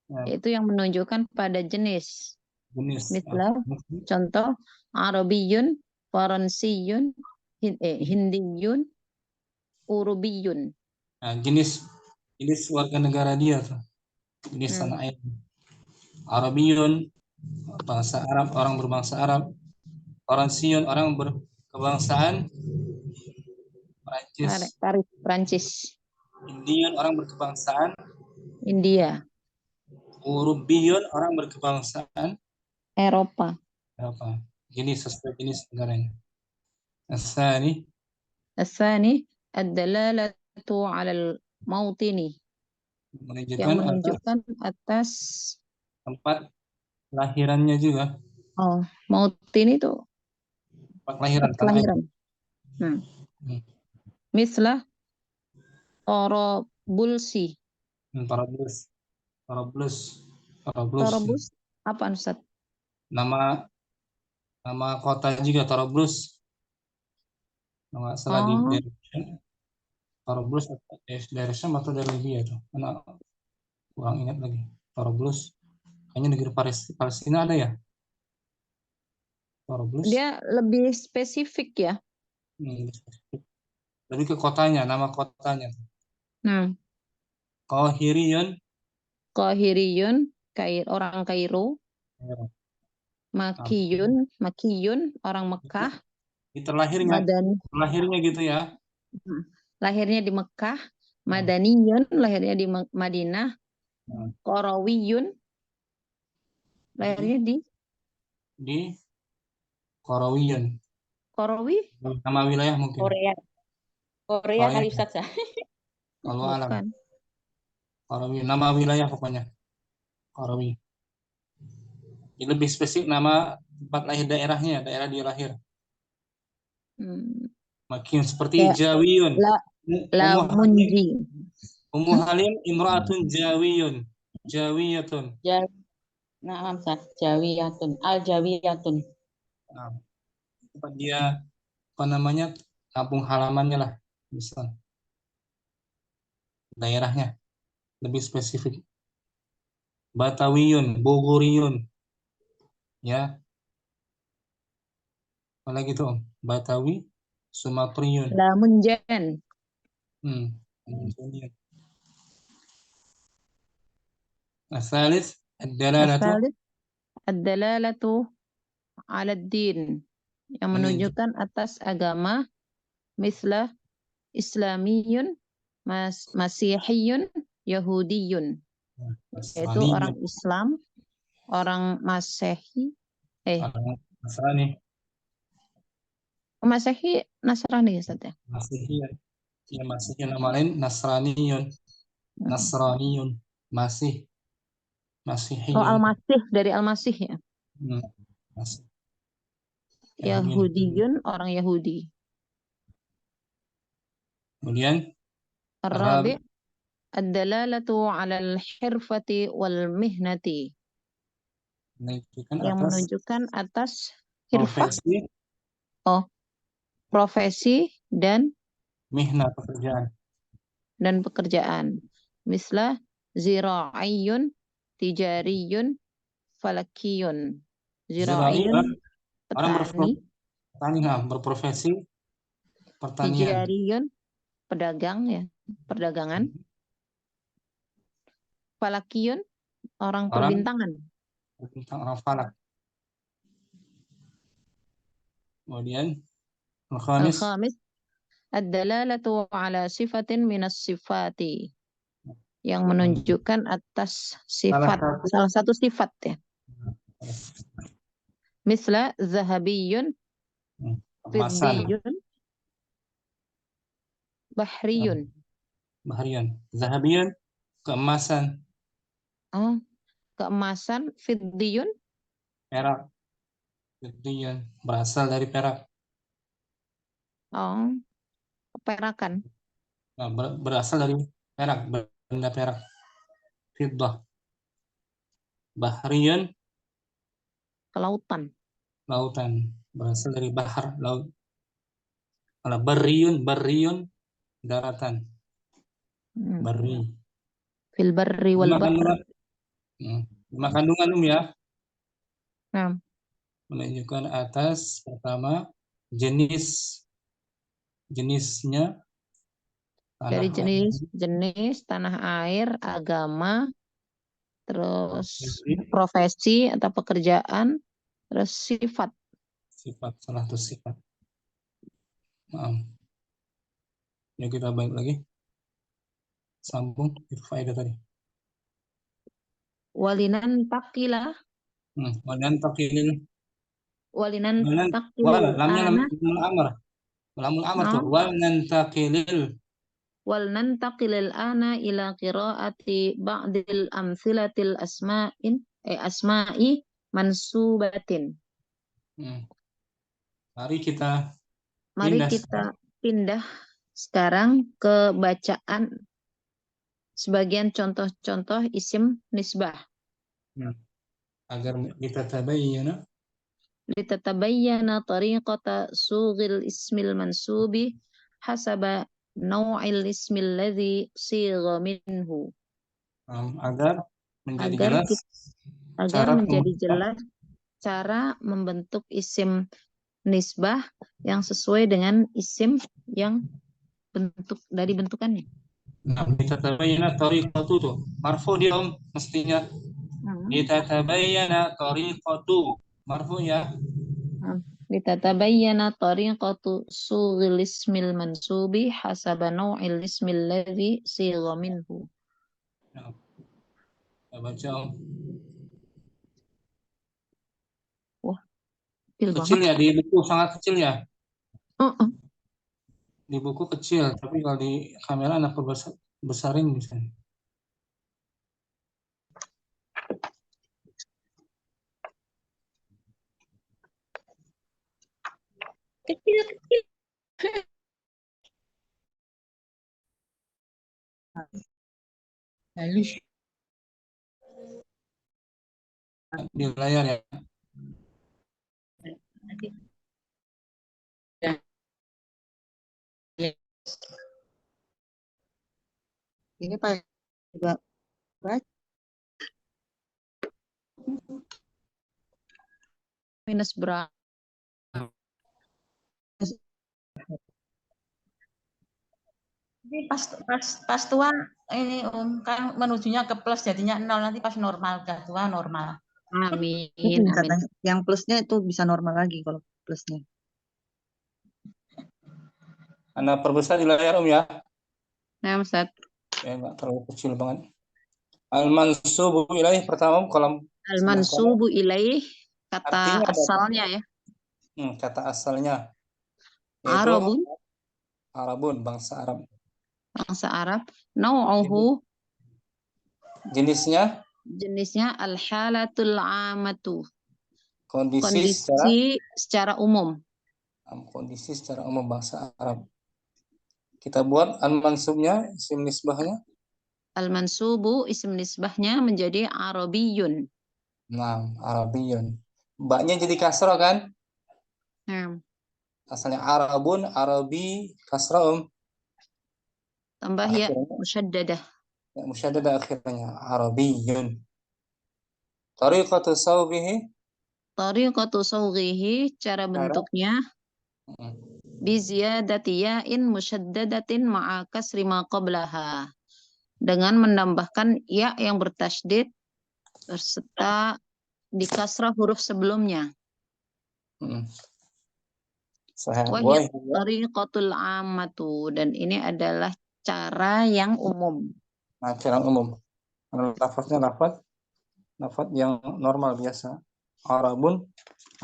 Speaker 1: Yaitu yang menunjukkan pada jenis. Misal contoh Arabiyun, Faransiyun, Hindiyun, Urubiyun. Nah, jenis warga negara dia tuh. Jenis tanah air. Arabiyun bangsa Arab, orang berbangsa Arab. Faransiyun orang berkebangsaan Prancis. Hindiyun orang berkebangsaan India. Urubiyun orang berkebangsaan Eropa. Jenis sesuai jenis negaranya. Asani ad-dalalatu 'alal mautini. Yang menunjukkan atas tempat lahirannya juga. Oh, mautin itu tempat kelahiran. Mislah Torobulsi. Toroblus apa Ustaz? Nama kota juga Toroblus. Nggak salah di Toroblus dari Syam atau dari Libya tuh. Kurang ingat lagi. Toroblus. Kayaknya negeri Palestina ada ya? Toroblus. Dia lebih spesifik ya. Lebih ke kotanya, nama kotanya. Qahiriyun, orang Kairo. Makiyun, orang Mekah. Lahirnya gitu ya. Lahirnya di Mekah. Madaniyun, lahirnya di Madinah. Qarawiyun, lahirnya di Qarawiyun. Qarawi? Nama wilayah mungkin. Korea kali Ustaz ya. Kalau alam. Qarawi, nama wilayah pokoknya. Qarawi. Ini lebih spesifik nama tempat lahir daerahnya, daerah dia lahir. Makin seperti Jawiyun. Ummu Halim imra'atun Jawiyun. Jawiyatun.
Speaker 4: Na'am Ustaz, Jawiyatun. Al-Jawiyatun.
Speaker 1: Tempat dia kampung halamannya lah, misal. Daerahnya lebih spesifik. Batawiyun, Bogoriyun. Ya. Apalagi itu Om? Batawi, Sumatriyun. Lamunjan. الثالث الدلالة
Speaker 2: As-salis ad-dalalatu 'ala ad-din, yang menunjukkan atas agama, mislah Islamiyun, Masihiyun, Yahudiyun, yaitu
Speaker 1: نصراني
Speaker 2: orang Islam, orang Masehi,
Speaker 1: نصراني
Speaker 2: Masehi Nasrani ya Ustaz ya?
Speaker 1: مسيحي ya Masih nama lain Nasraniyun Nasraniyun Masih
Speaker 2: Oh,
Speaker 1: Masihiyun
Speaker 2: Al-Masih, dari Al-Masih ya.
Speaker 1: Masih
Speaker 2: Yahudiyun, orang Yahudi.
Speaker 1: kemudian
Speaker 2: Ar-rabi' ad-dalalatu 'ala al-hirfati wal mihnati,
Speaker 1: menunjukkan
Speaker 2: yang
Speaker 1: atas
Speaker 2: menunjukkan atas hirfah,
Speaker 1: profesi
Speaker 2: profesi dan
Speaker 1: mihna
Speaker 2: pekerjaan. Mislah zira'iyun, tijariyun, falakiyun. Zira'iyun
Speaker 1: orang
Speaker 2: petani,
Speaker 1: berprofesi pertanian,
Speaker 2: tijariyun pedagang ya, perdagangan. Falakiyun orang perbintangan.
Speaker 1: Orang falak. Kemudian al-khamis
Speaker 2: ad-dalalatu ala sifatin minas sifati, yang menunjukkan atas sifat, salah satu sifat ya. Misla zahabiyun, fiddiyun, bahriyun.
Speaker 1: Zahabiyun keemasan.
Speaker 2: Oh, keemasan, fiddiyun
Speaker 1: perak. Fiddiyun berasal dari perak.
Speaker 2: Oh, perakan.
Speaker 1: Nah, berasal dari perak, benda perak. Fiddah. Bahriyun
Speaker 2: Kelautan.
Speaker 1: Lautan, berasal dari bahar, laut. Kalau barriyun daratan. Barri.
Speaker 2: Fil barri wal bahr.
Speaker 1: Lima kandungan ya.
Speaker 2: Nah.
Speaker 1: Menunjukkan atas pertama jenisnya.
Speaker 2: Dari jenis tanah air, agama, terus profesi atau pekerjaan, terus sifat.
Speaker 1: Salah satu sifat. Ya kita balik lagi. Sambung itu faedah tadi.
Speaker 2: Walinan takilah.
Speaker 1: Walinan takilil.
Speaker 2: Walinan takilil.
Speaker 1: Lamul amr tuh.
Speaker 2: Wal nantakilil ana ila qiraati ba'dil amsilatil asma'i mansubatin.
Speaker 1: Mari kita
Speaker 2: pindah sekarang ke bacaan sebagian contoh-contoh isim nisbah.
Speaker 1: Agar litatabayyana
Speaker 2: tariqata sughil ismil mansubi hasaba naw'il ismil ladzi sigha minhu.
Speaker 1: Agar menjadi jelas cara membentuk isim nisbah yang sesuai dengan isim yang dari bentukannya. Litatabayyana tariqatu tuh marfu dia mestinya. Litatabayyana tariqatu marfu ya.
Speaker 2: Litatabayyana tariqatu sughil ismil mansubi hasaba naw'il ismil ladzi sigha minhu.
Speaker 1: Baca
Speaker 2: Wah,
Speaker 1: kecil ya, di buku sangat kecil ya. Di buku kecil, tapi kalau di kamera anak besarin misalnya.
Speaker 6: Kecil-kecil.
Speaker 1: Halus. Di layar ya.
Speaker 5: Ini Pak juga
Speaker 2: Minus berapa?
Speaker 4: Pas tua ini kan menujunya ke plus jadinya 0, nanti pas normal udah tua normal.
Speaker 2: Amin, amin.
Speaker 5: Katanya yang plusnya itu bisa normal lagi kalau plusnya.
Speaker 1: Anda perbesar di layar ya.
Speaker 2: Nah, Ustaz.
Speaker 1: Ya, nggak terlalu kecil banget. Al-mansubu ilaih pertama kolom
Speaker 2: Al-mansubu ilaih kata
Speaker 1: artinya ada
Speaker 2: asalnya ya.
Speaker 1: kata asalnya yaitu
Speaker 2: Arabun,
Speaker 1: Arabun, bangsa Arab.
Speaker 2: bangsa Arab. Nau'uhu,
Speaker 1: Jenisnya
Speaker 2: jenisnya al-halatul amatu.
Speaker 1: kondisi
Speaker 2: Secara umum.
Speaker 1: kondisi secara umum bangsa Arab. Kita buat al-mansubnya, isim nisbahnya.
Speaker 2: Al-mansubu isim nisbahnya menjadi Arabiyun.
Speaker 1: Nah, Arabiyun. Baknya jadi kasrah kan?
Speaker 2: Nah,
Speaker 1: Asalnya Arabun, Arabi, kasrah
Speaker 2: tambah ya
Speaker 1: akhirnya
Speaker 2: musyaddadah.
Speaker 1: ya, musyaddadah akhirnya Arabiyun. Tariqatu sawbihi,
Speaker 2: Tariqatu sawghihi, cara bentuknya bi ziyadati ya'in musyaddadatin ma'a kasri ma qablaha. Dengan menambahkan ya yang bertasydid serta dikasrah huruf sebelumnya. Wahya tariqatul ammatu, dan ini adalah cara yang umum.
Speaker 1: Nah, cara umum. Lafaznya lafaz yang normal biasa. Arabun,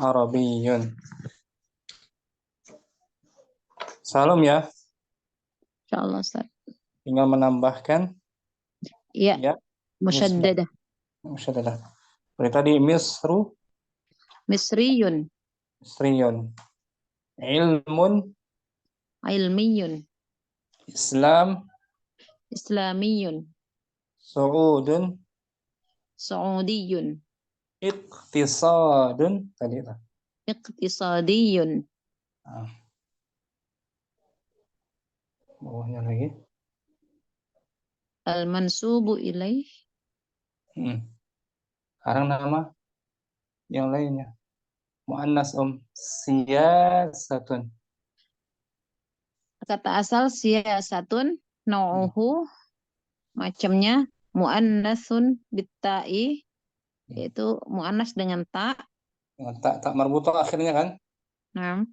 Speaker 1: Arabiyun. Salam ya.
Speaker 2: Insyaallah Ustaz.
Speaker 1: Tinggal menambahkan
Speaker 2: ya musyaddadah.
Speaker 1: Musyaddadah. Seperti tadi
Speaker 2: Misriyun.
Speaker 1: Ilmun,
Speaker 2: Ilmiyun. Islamiyun. Saudiyun.
Speaker 1: Iqtisadun tadi lah.
Speaker 2: Iqtisadiyun.
Speaker 1: Bawahnya lagi.
Speaker 2: Al-mansubu ilaih.
Speaker 1: Sekarang nama yang lainnya. Muannas siyasatun.
Speaker 2: Kata asal siyasatun, nau'uhu, macamnya muannasun bitta'i, yaitu muannas dengan ta.
Speaker 1: Dengan tak marbutoh akhirnya kan?
Speaker 2: Nah.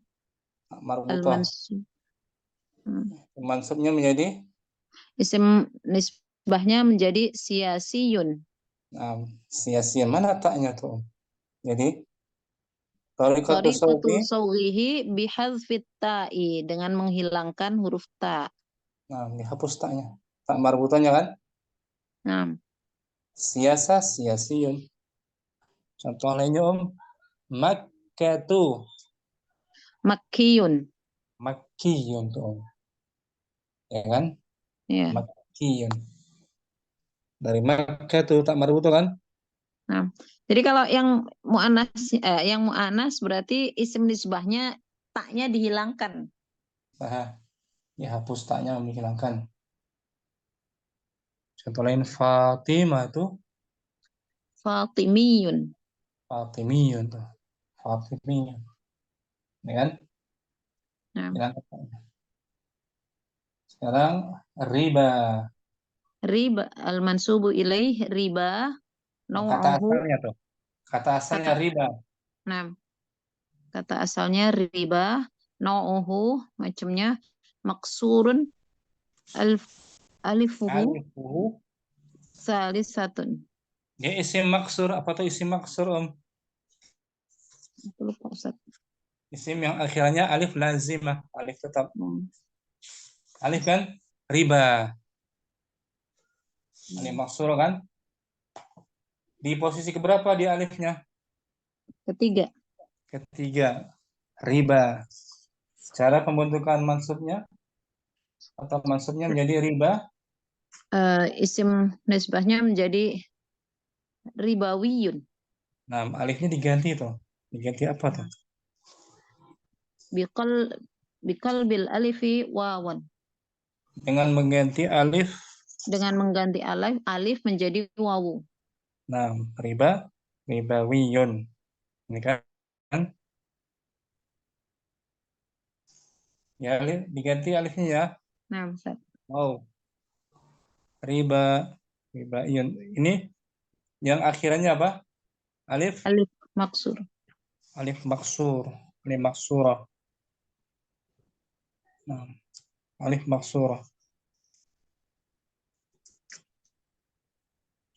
Speaker 1: Tak marbutoh. Mansubnya menjadi
Speaker 2: isim nisbahnya menjadi siyasiyun.
Speaker 1: Nah, sia-sia mana taknya tuh? Jadi
Speaker 2: Tariqatu sawghihi bihadzfit ta'i, dengan menghilangkan huruf ta.
Speaker 1: Nah, dihapus taknya. Tak marbutannya kan?
Speaker 2: Nah.
Speaker 1: Siyasiyun. Contoh lainnya Makkatu.
Speaker 2: Makkiyun
Speaker 1: tuh. Ya kan?
Speaker 2: Ya.
Speaker 1: Makkiyun. Dari Makkah tuh tak marbutoh kan?
Speaker 2: Nah, jadi kalau yang mu'annas berarti isim nisbahnya taknya dihilangkan.
Speaker 1: Nah, dihapus taknya dihilangkan. Contoh lain Fatimah tuh.
Speaker 2: Fatimiyun
Speaker 1: tuh. Fatimiyun. Ya kan? Nah. Sekarang riba.
Speaker 2: Al-mansubu ilaih riba.
Speaker 1: Kata asalnya tuh. Kata asalnya riba.
Speaker 2: Nah, kata asalnya riba. Nau'uhu, macamnya maksurun alifuhu salisatun.
Speaker 1: Dia isim maksur. Apa tuh isim maksur
Speaker 2: Lupa Ustaz.
Speaker 1: Isim yang akhirnya alif lazimah. Alif tetap. Alif kan? Riba. Alif maksur kan? Di posisi keberapa dia alifnya?
Speaker 2: Ketiga.
Speaker 1: Riba. Cara pembentukan mansubnya atau mansubnya menjadi riba?
Speaker 2: Isim nisbahnya menjadi ribawiyun.
Speaker 1: Nah, alifnya diganti tuh. Diganti apa tuh?
Speaker 2: Bikal bil alifi wawan.
Speaker 1: Dengan mengganti alif.
Speaker 2: Alif menjadi wawu.
Speaker 1: Nah, ribawiyun. Ini kan? Ya, diganti alifnya ya.
Speaker 2: Nah, Ustaz.
Speaker 1: Wow. Riba. Ribaiyun. Ini yang akhirannya apa? Alif.
Speaker 2: Alif maksur.
Speaker 1: Alif maksur. Alif maksurah. Nah, alif maksurah.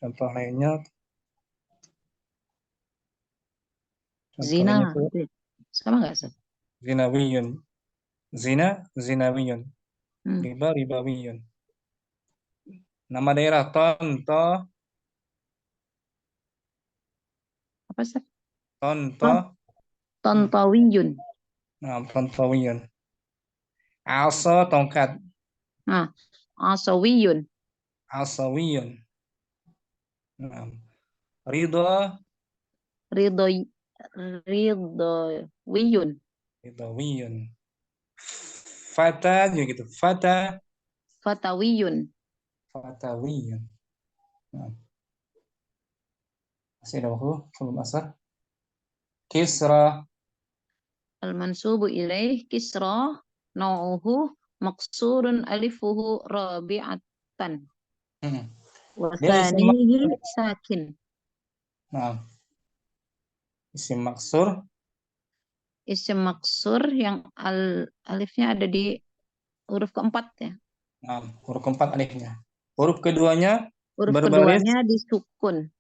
Speaker 1: Contoh lainnya. Contoh
Speaker 2: Zina.
Speaker 1: lainnya tuh
Speaker 2: Sama nggak, Ustaz?
Speaker 1: zinawiyun. Zina, zinawiyun.
Speaker 2: Hmm.
Speaker 1: Riba, ribawiyun. Nama daerah Tonto,
Speaker 2: Apa, Ustaz?
Speaker 1: Tonto.
Speaker 2: Tontawiyun.
Speaker 1: Nah, Tontowiyun. Aso, tongkat.
Speaker 2: Nah, asawiyun.
Speaker 1: Asawiyun. Nah, Ridho,
Speaker 2: Ridho ridhowiyun.
Speaker 1: ridhawiyun. Fata juga gitu. Fata,
Speaker 2: Fatawiyun.
Speaker 1: fatawiyun. Nah, masih ada waktu sebelum asar. Kisra,
Speaker 2: Al-mansubu ilaih kisra nau'uhu maksurun alifuhu rabi'atan.
Speaker 1: hmm.
Speaker 2: Wa
Speaker 1: Dia isim
Speaker 2: thanihi sakin.
Speaker 1: Nah, isim maksur.
Speaker 2: Isim maksur yang alifnya ada di huruf keempat ya.
Speaker 1: Nah, huruf keempat alifnya. Huruf keduanya
Speaker 2: Huruf
Speaker 1: berbaris.
Speaker 2: keduanya disukun.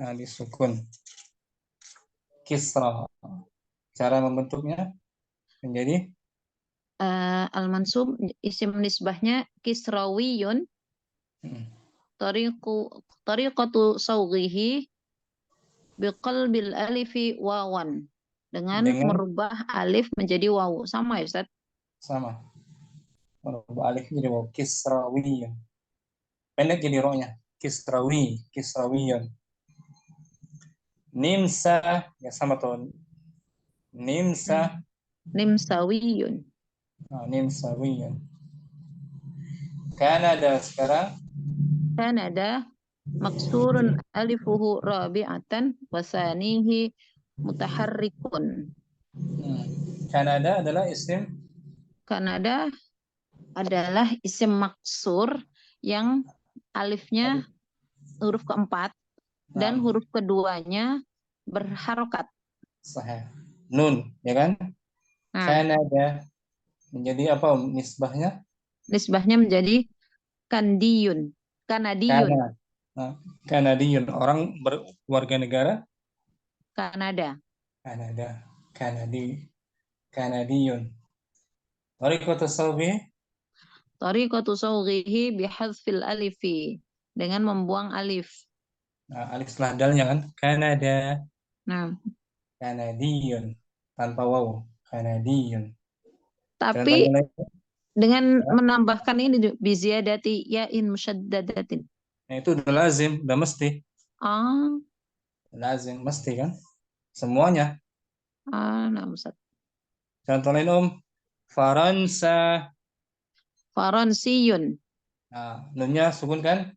Speaker 1: Nah, disukun. Kisra. Cara membentuknya menjadi
Speaker 2: Al-mansub isim nisbahnya kisrawiyun. Tariqatu sawghihi biqalbil alifi wawan. Dengan merubah alif menjadi wawu. Sama ya, Ustaz?
Speaker 1: Sama. Merubah alif jadi wawu. Kisrawiyun. Pendek jadi ro-nya. Kisrawi. Kisrawiyun. Nimsa. Ya sama tuh. Nimsa.
Speaker 2: Nimsawiyun.
Speaker 1: Nah, nimsawiyun. Kanada sekarang.
Speaker 2: Kanada maksurun alifuhu rabi'atan wasanihi mutaharrikun.
Speaker 1: Kanada adalah isim.
Speaker 2: Kanada adalah isim maksur yang alifnya huruf keempat dan huruf keduanya berharokat.
Speaker 1: Sahih. Nun, ya kan? Kanada menjadi apa nisbahnya?
Speaker 2: Nisbahnya menjadi Kanadiyun.
Speaker 1: Kanadiyun, orang berwarga negara
Speaker 2: Kanada.
Speaker 1: Kanadiyun. Tariqatu
Speaker 2: sawghihi bihadzfil alifi, dengan membuang alif.
Speaker 1: Nah, alif setelah dalnya kan? Kanada.
Speaker 2: Nah.
Speaker 1: Kanadiyun. Tanpa wawu. Kanadiyun.
Speaker 2: Tapi dengan menambahkan ini biziyadati ya'in musyaddadatin.
Speaker 1: Nah, itu udah lazim, udah mesti. Lazim, mesti kan? Semuanya.
Speaker 2: Nah, Ustaz.
Speaker 1: Contoh lain Faransa.
Speaker 2: Faransiyun.
Speaker 1: Nah, nunnya sukun kan?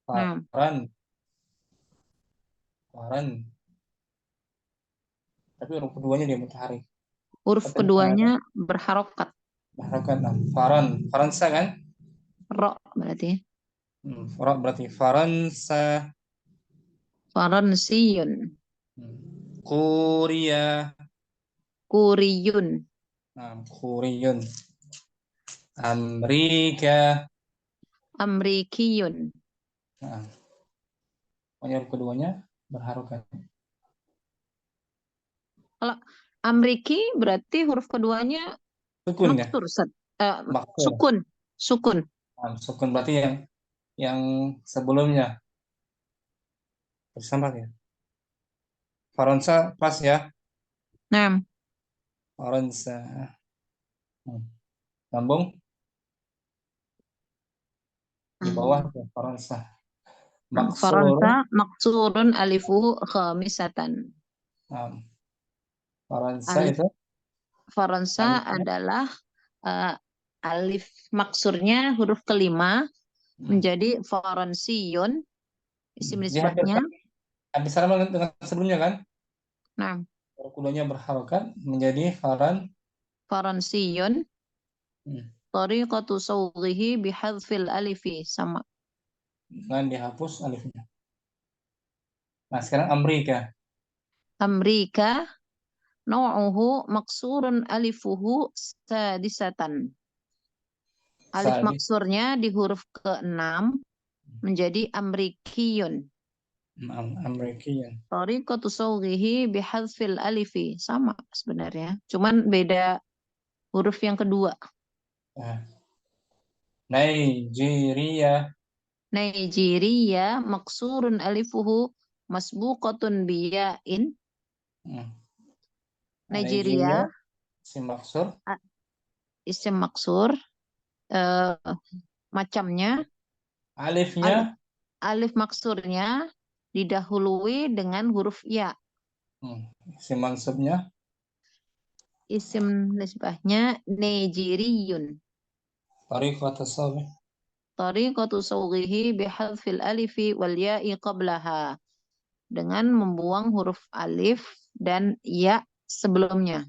Speaker 1: Faran. Tapi huruf keduanya dia mutaharrik.
Speaker 2: Huruf keduanya berharokat.
Speaker 1: Berharokat. Nah, Faransa kan?
Speaker 2: Ro berarti.
Speaker 1: Ro berarti Faransa.
Speaker 2: Faransiyun. Kuriyun.
Speaker 1: Nah, Kuriyun.
Speaker 2: Amrikiyun.
Speaker 1: Nah, huruf keduanya berharokat.
Speaker 2: Kalau Amriki berarti huruf keduanya
Speaker 1: sukun,
Speaker 2: maksur,
Speaker 1: ya?
Speaker 2: Sukun.
Speaker 1: Nah, sukun berarti yang sebelumnya. Bersama ya. Faransa pas ya.
Speaker 2: Nah.
Speaker 1: Faransa. Sambung. Di bawah Faransa.
Speaker 2: Faransa maksurun alifu khamisatan.
Speaker 1: Faransa itu?
Speaker 2: Faransa adalah alif maksurnya huruf kelima menjadi Faransiyun, isim nisbahnya.
Speaker 1: Hampir sama dengan sebelumnya kan?
Speaker 2: Nah.
Speaker 1: Huruf keduanya berharokat menjadi
Speaker 2: Faransiyun. Tariqatu sawghihi bihadfil alifi. Sama.
Speaker 1: Dengan dihapus alifnya. Nah, sekarang Amerika.
Speaker 2: Amrika. Nau'uhu maksurun alifuhu sadisatan. Alif
Speaker 1: Sadis.
Speaker 2: maksurnya di huruf ke-6 menjadi amrikiyun.
Speaker 1: Amerikian.
Speaker 2: Tariqatu sawghihi bihadfil alifi. Sama sebenarnya. Cuman beda huruf yang kedua.
Speaker 1: Nah. Nigeria.
Speaker 2: Nigeria maksurun alifuhu masbuqatun biya'in. Nigeria
Speaker 1: Si maksur.
Speaker 2: isim maksur. Macamnya
Speaker 1: Alifnya.
Speaker 2: alif maksurnya didahului dengan huruf ya.
Speaker 1: Si mansubnya.
Speaker 2: Isim nisbahnya Nigeriyun.
Speaker 1: Tariqatu sawghi.
Speaker 2: Tariqatu sawghihi bihadfil alifi wal ya'i qablaha. Dengan membuang huruf alif dan ya sebelumnya.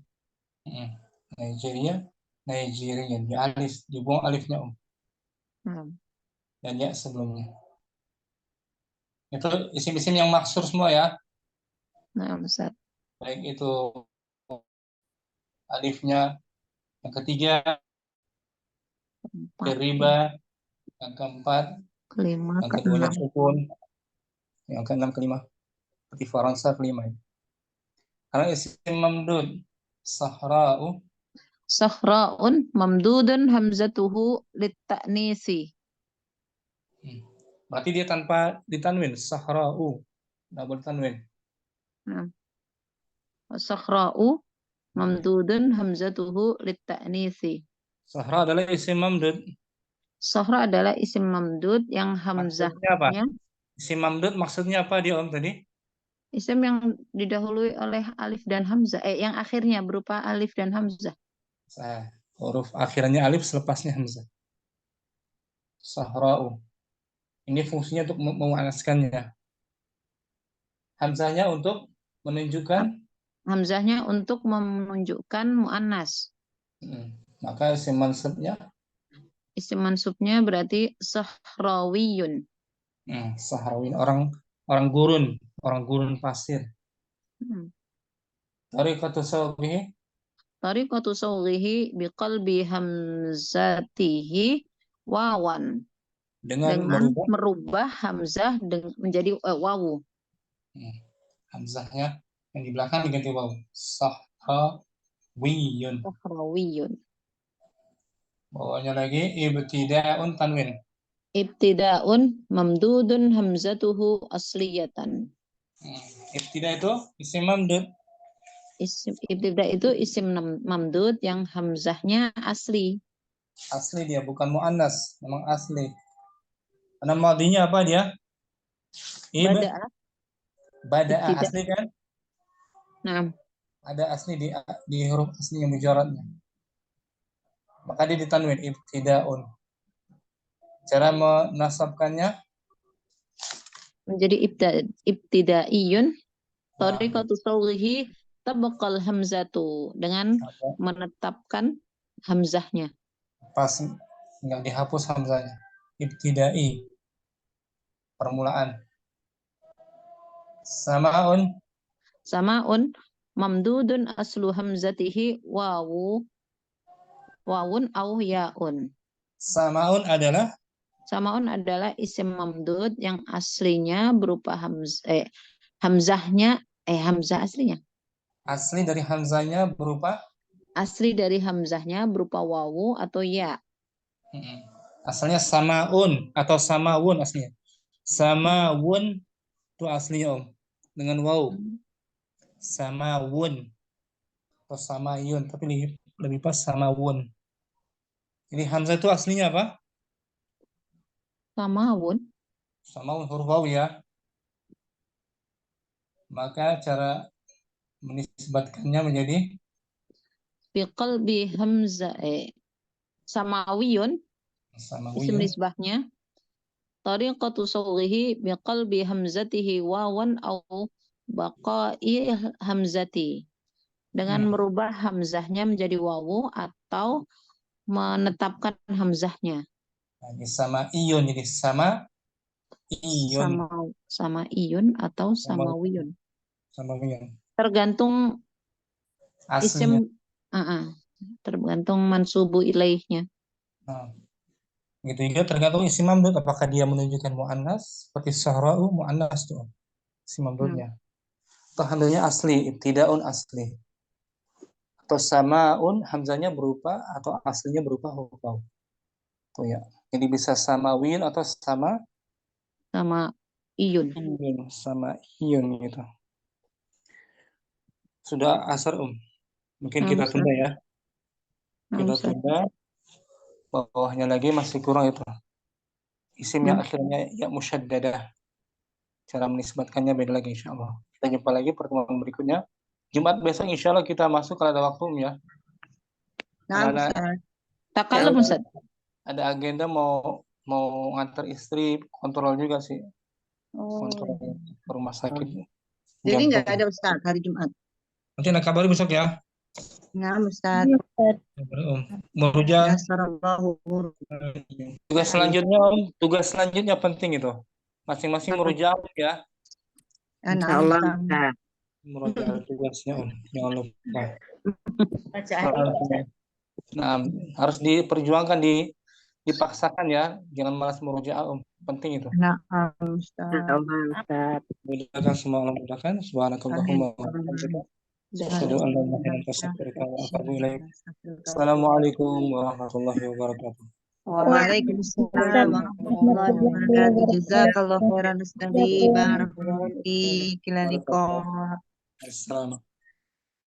Speaker 1: Nigeria. Nigerian. Dibuang alifnya. Dan ya sebelumnya. Itu isim-isim yang maksur semua ya.
Speaker 2: Nah, Ustaz.
Speaker 1: Baik itu alifnya yang ketiga, riba, yang keempat,
Speaker 2: kelima,
Speaker 1: yang keduanya
Speaker 2: keenam.
Speaker 1: sukun, yang keenam, kelima. Seperti Faransa kelima. Karena isim mamdud, sahra'u.
Speaker 2: Sahra'un mamdudun hamzatuhu litta'nisi.
Speaker 1: Berarti dia tanpa ditanwin, sahra'u. Double tanwin.
Speaker 2: Sahra'u mamdudun hamzatuhu litta'nisi.
Speaker 1: Sahra adalah isim mamdud.
Speaker 2: Sahra adalah isim mamdud yang
Speaker 1: Maksudnya apa?
Speaker 2: hamzahnya.
Speaker 1: Isim mamdud maksudnya apa dia Om tadi?
Speaker 2: Isim yang didahului oleh alif dan hamzah. Yang akhirnya berupa alif dan hamzah.
Speaker 1: Huruf akhirnya alif, selepasnya hamzah. Sahra'u. Ini fungsinya untuk memuannaskannya. Hamzahnya untuk menunjukkan.
Speaker 2: Hamzahnya untuk menunjukkan muannas.
Speaker 1: Maka isim mansubnya.
Speaker 2: Isim mansubnya berarti sahrawiyun.
Speaker 1: Sahrawiyun, orang gurun pasir. Tariqatu sawghihi.
Speaker 2: Tariqatu sawghihi biqalbi hamzatihi wawan. Dengan merubah hamzah menjadi wawu.
Speaker 1: Hamzahnya yang di belakang diganti wawu. Sahrawiyun.
Speaker 2: Sahrawiyun.
Speaker 1: Bawahnya lagi ibtida'un tanwin.
Speaker 2: Ibtida'un mamdudun hamzatuhu asliyatan.
Speaker 1: Ibtida itu isim mamdud.
Speaker 2: Ibtida itu isim mamdud yang hamzahnya asli.
Speaker 1: Asli dia, bukan muannas, memang asli. Karena madinya apa dia? Bada'a asli kan?
Speaker 2: Nah.
Speaker 1: Ada asli di huruf asli yang mujaradnya. Maka dia ditanwin ibtida'un. Cara menasabkannya
Speaker 2: menjadi ibtidaiyun. Tariqatu sawghihi tabaqal hamzatu, dengan menetapkan hamzahnya.
Speaker 1: Pas enggak dihapus hamzahnya. Ibtidai. Permulaan. Sama'un
Speaker 2: mamdudun aslu hamzatihi wawun au ya'un.
Speaker 1: Sama'un adalah
Speaker 2: isim mamdud yang aslinya berupa hamzahnya aslinya.
Speaker 1: Asli dari hamzahnya berupa?
Speaker 2: Asli dari hamzahnya berupa wawu atau ya.
Speaker 1: Asalnya sama'un atau sama'un aslinya. Sama'un itu aslinya Om. Dengan wawu. Sama'un atau sama'yun, tapi lebih pas sama'un. Jadi hamzah itu aslinya apa?
Speaker 2: Sama'un
Speaker 1: huruf wawu ya. Maka cara menisbatkannya menjadi
Speaker 2: biqalbi hamzah samawiyun. Isim nisbahnya tariqatu sawghihi biqalbi hamzatihi wawan au baqa'i hamzati, dengan merubah hamzahnya menjadi wawu atau menetapkan hamzahnya.
Speaker 1: Nah, ini sama iyun, jadi sama iyun,
Speaker 2: Sama iyun atau sama
Speaker 1: sama
Speaker 2: wiyun.
Speaker 1: sama iyun.
Speaker 2: Tergantung
Speaker 1: Aslinya.
Speaker 2: isim, tergantung mansubu ilaihnya.
Speaker 1: Nah, gitu juga tergantung isim mamdud, apakah dia menunjukkan muannas seperti sahra'u muannas tuh isim mamdudnya. Atau hamzanya asli, ibtidaun asli. Atau samaun hamzanya berupa atau aslinya berupa huruf. Tuh ya. Jadi bisa sama win atau sama
Speaker 2: iyun.
Speaker 1: Sama iyun gitu. Sudah asar mungkin kita tunda ya. Kita tunda. Bawahnya lagi masih kurang itu. Isim yang akhirnya ya musyaddadah. Cara menisbatkannya beda lagi insya Allah. Kita jumpa lagi pertemuan berikutnya. Jumat besok insya Allah kita masuk kalau ada waktu ya.
Speaker 5: Nah,
Speaker 2: Takalum Ustaz.
Speaker 1: Ada agenda mau ngantar istri, kontrol juga sih. Kontrol ke rumah sakit.
Speaker 5: Jadi nggak ada Ustaz hari Jumat.
Speaker 1: Nanti nak kabari besok ya.
Speaker 5: Nah, Ustaz.
Speaker 1: Merujak. Tugas selanjutnya penting itu. Masing-masing merujak ya.
Speaker 5: Insya Allah.
Speaker 1: Merujak tugasnya jangan lupa. Nah, harus diperjuangkan, dipaksakan ya. Jangan malas merujak penting itu.
Speaker 5: Nah, Ustaz.
Speaker 1: Mudahkan semua Allah mudahkan. Subhanakallahumma wa bihamdika. Assalamualaikum warahmatullahi wabarakatuh.
Speaker 5: Waalaikumsalam warahmatullahi wabarakatuh. Jazakallahu khairan Ustaz. Barakallahu fiik.
Speaker 1: Assalamualaikum.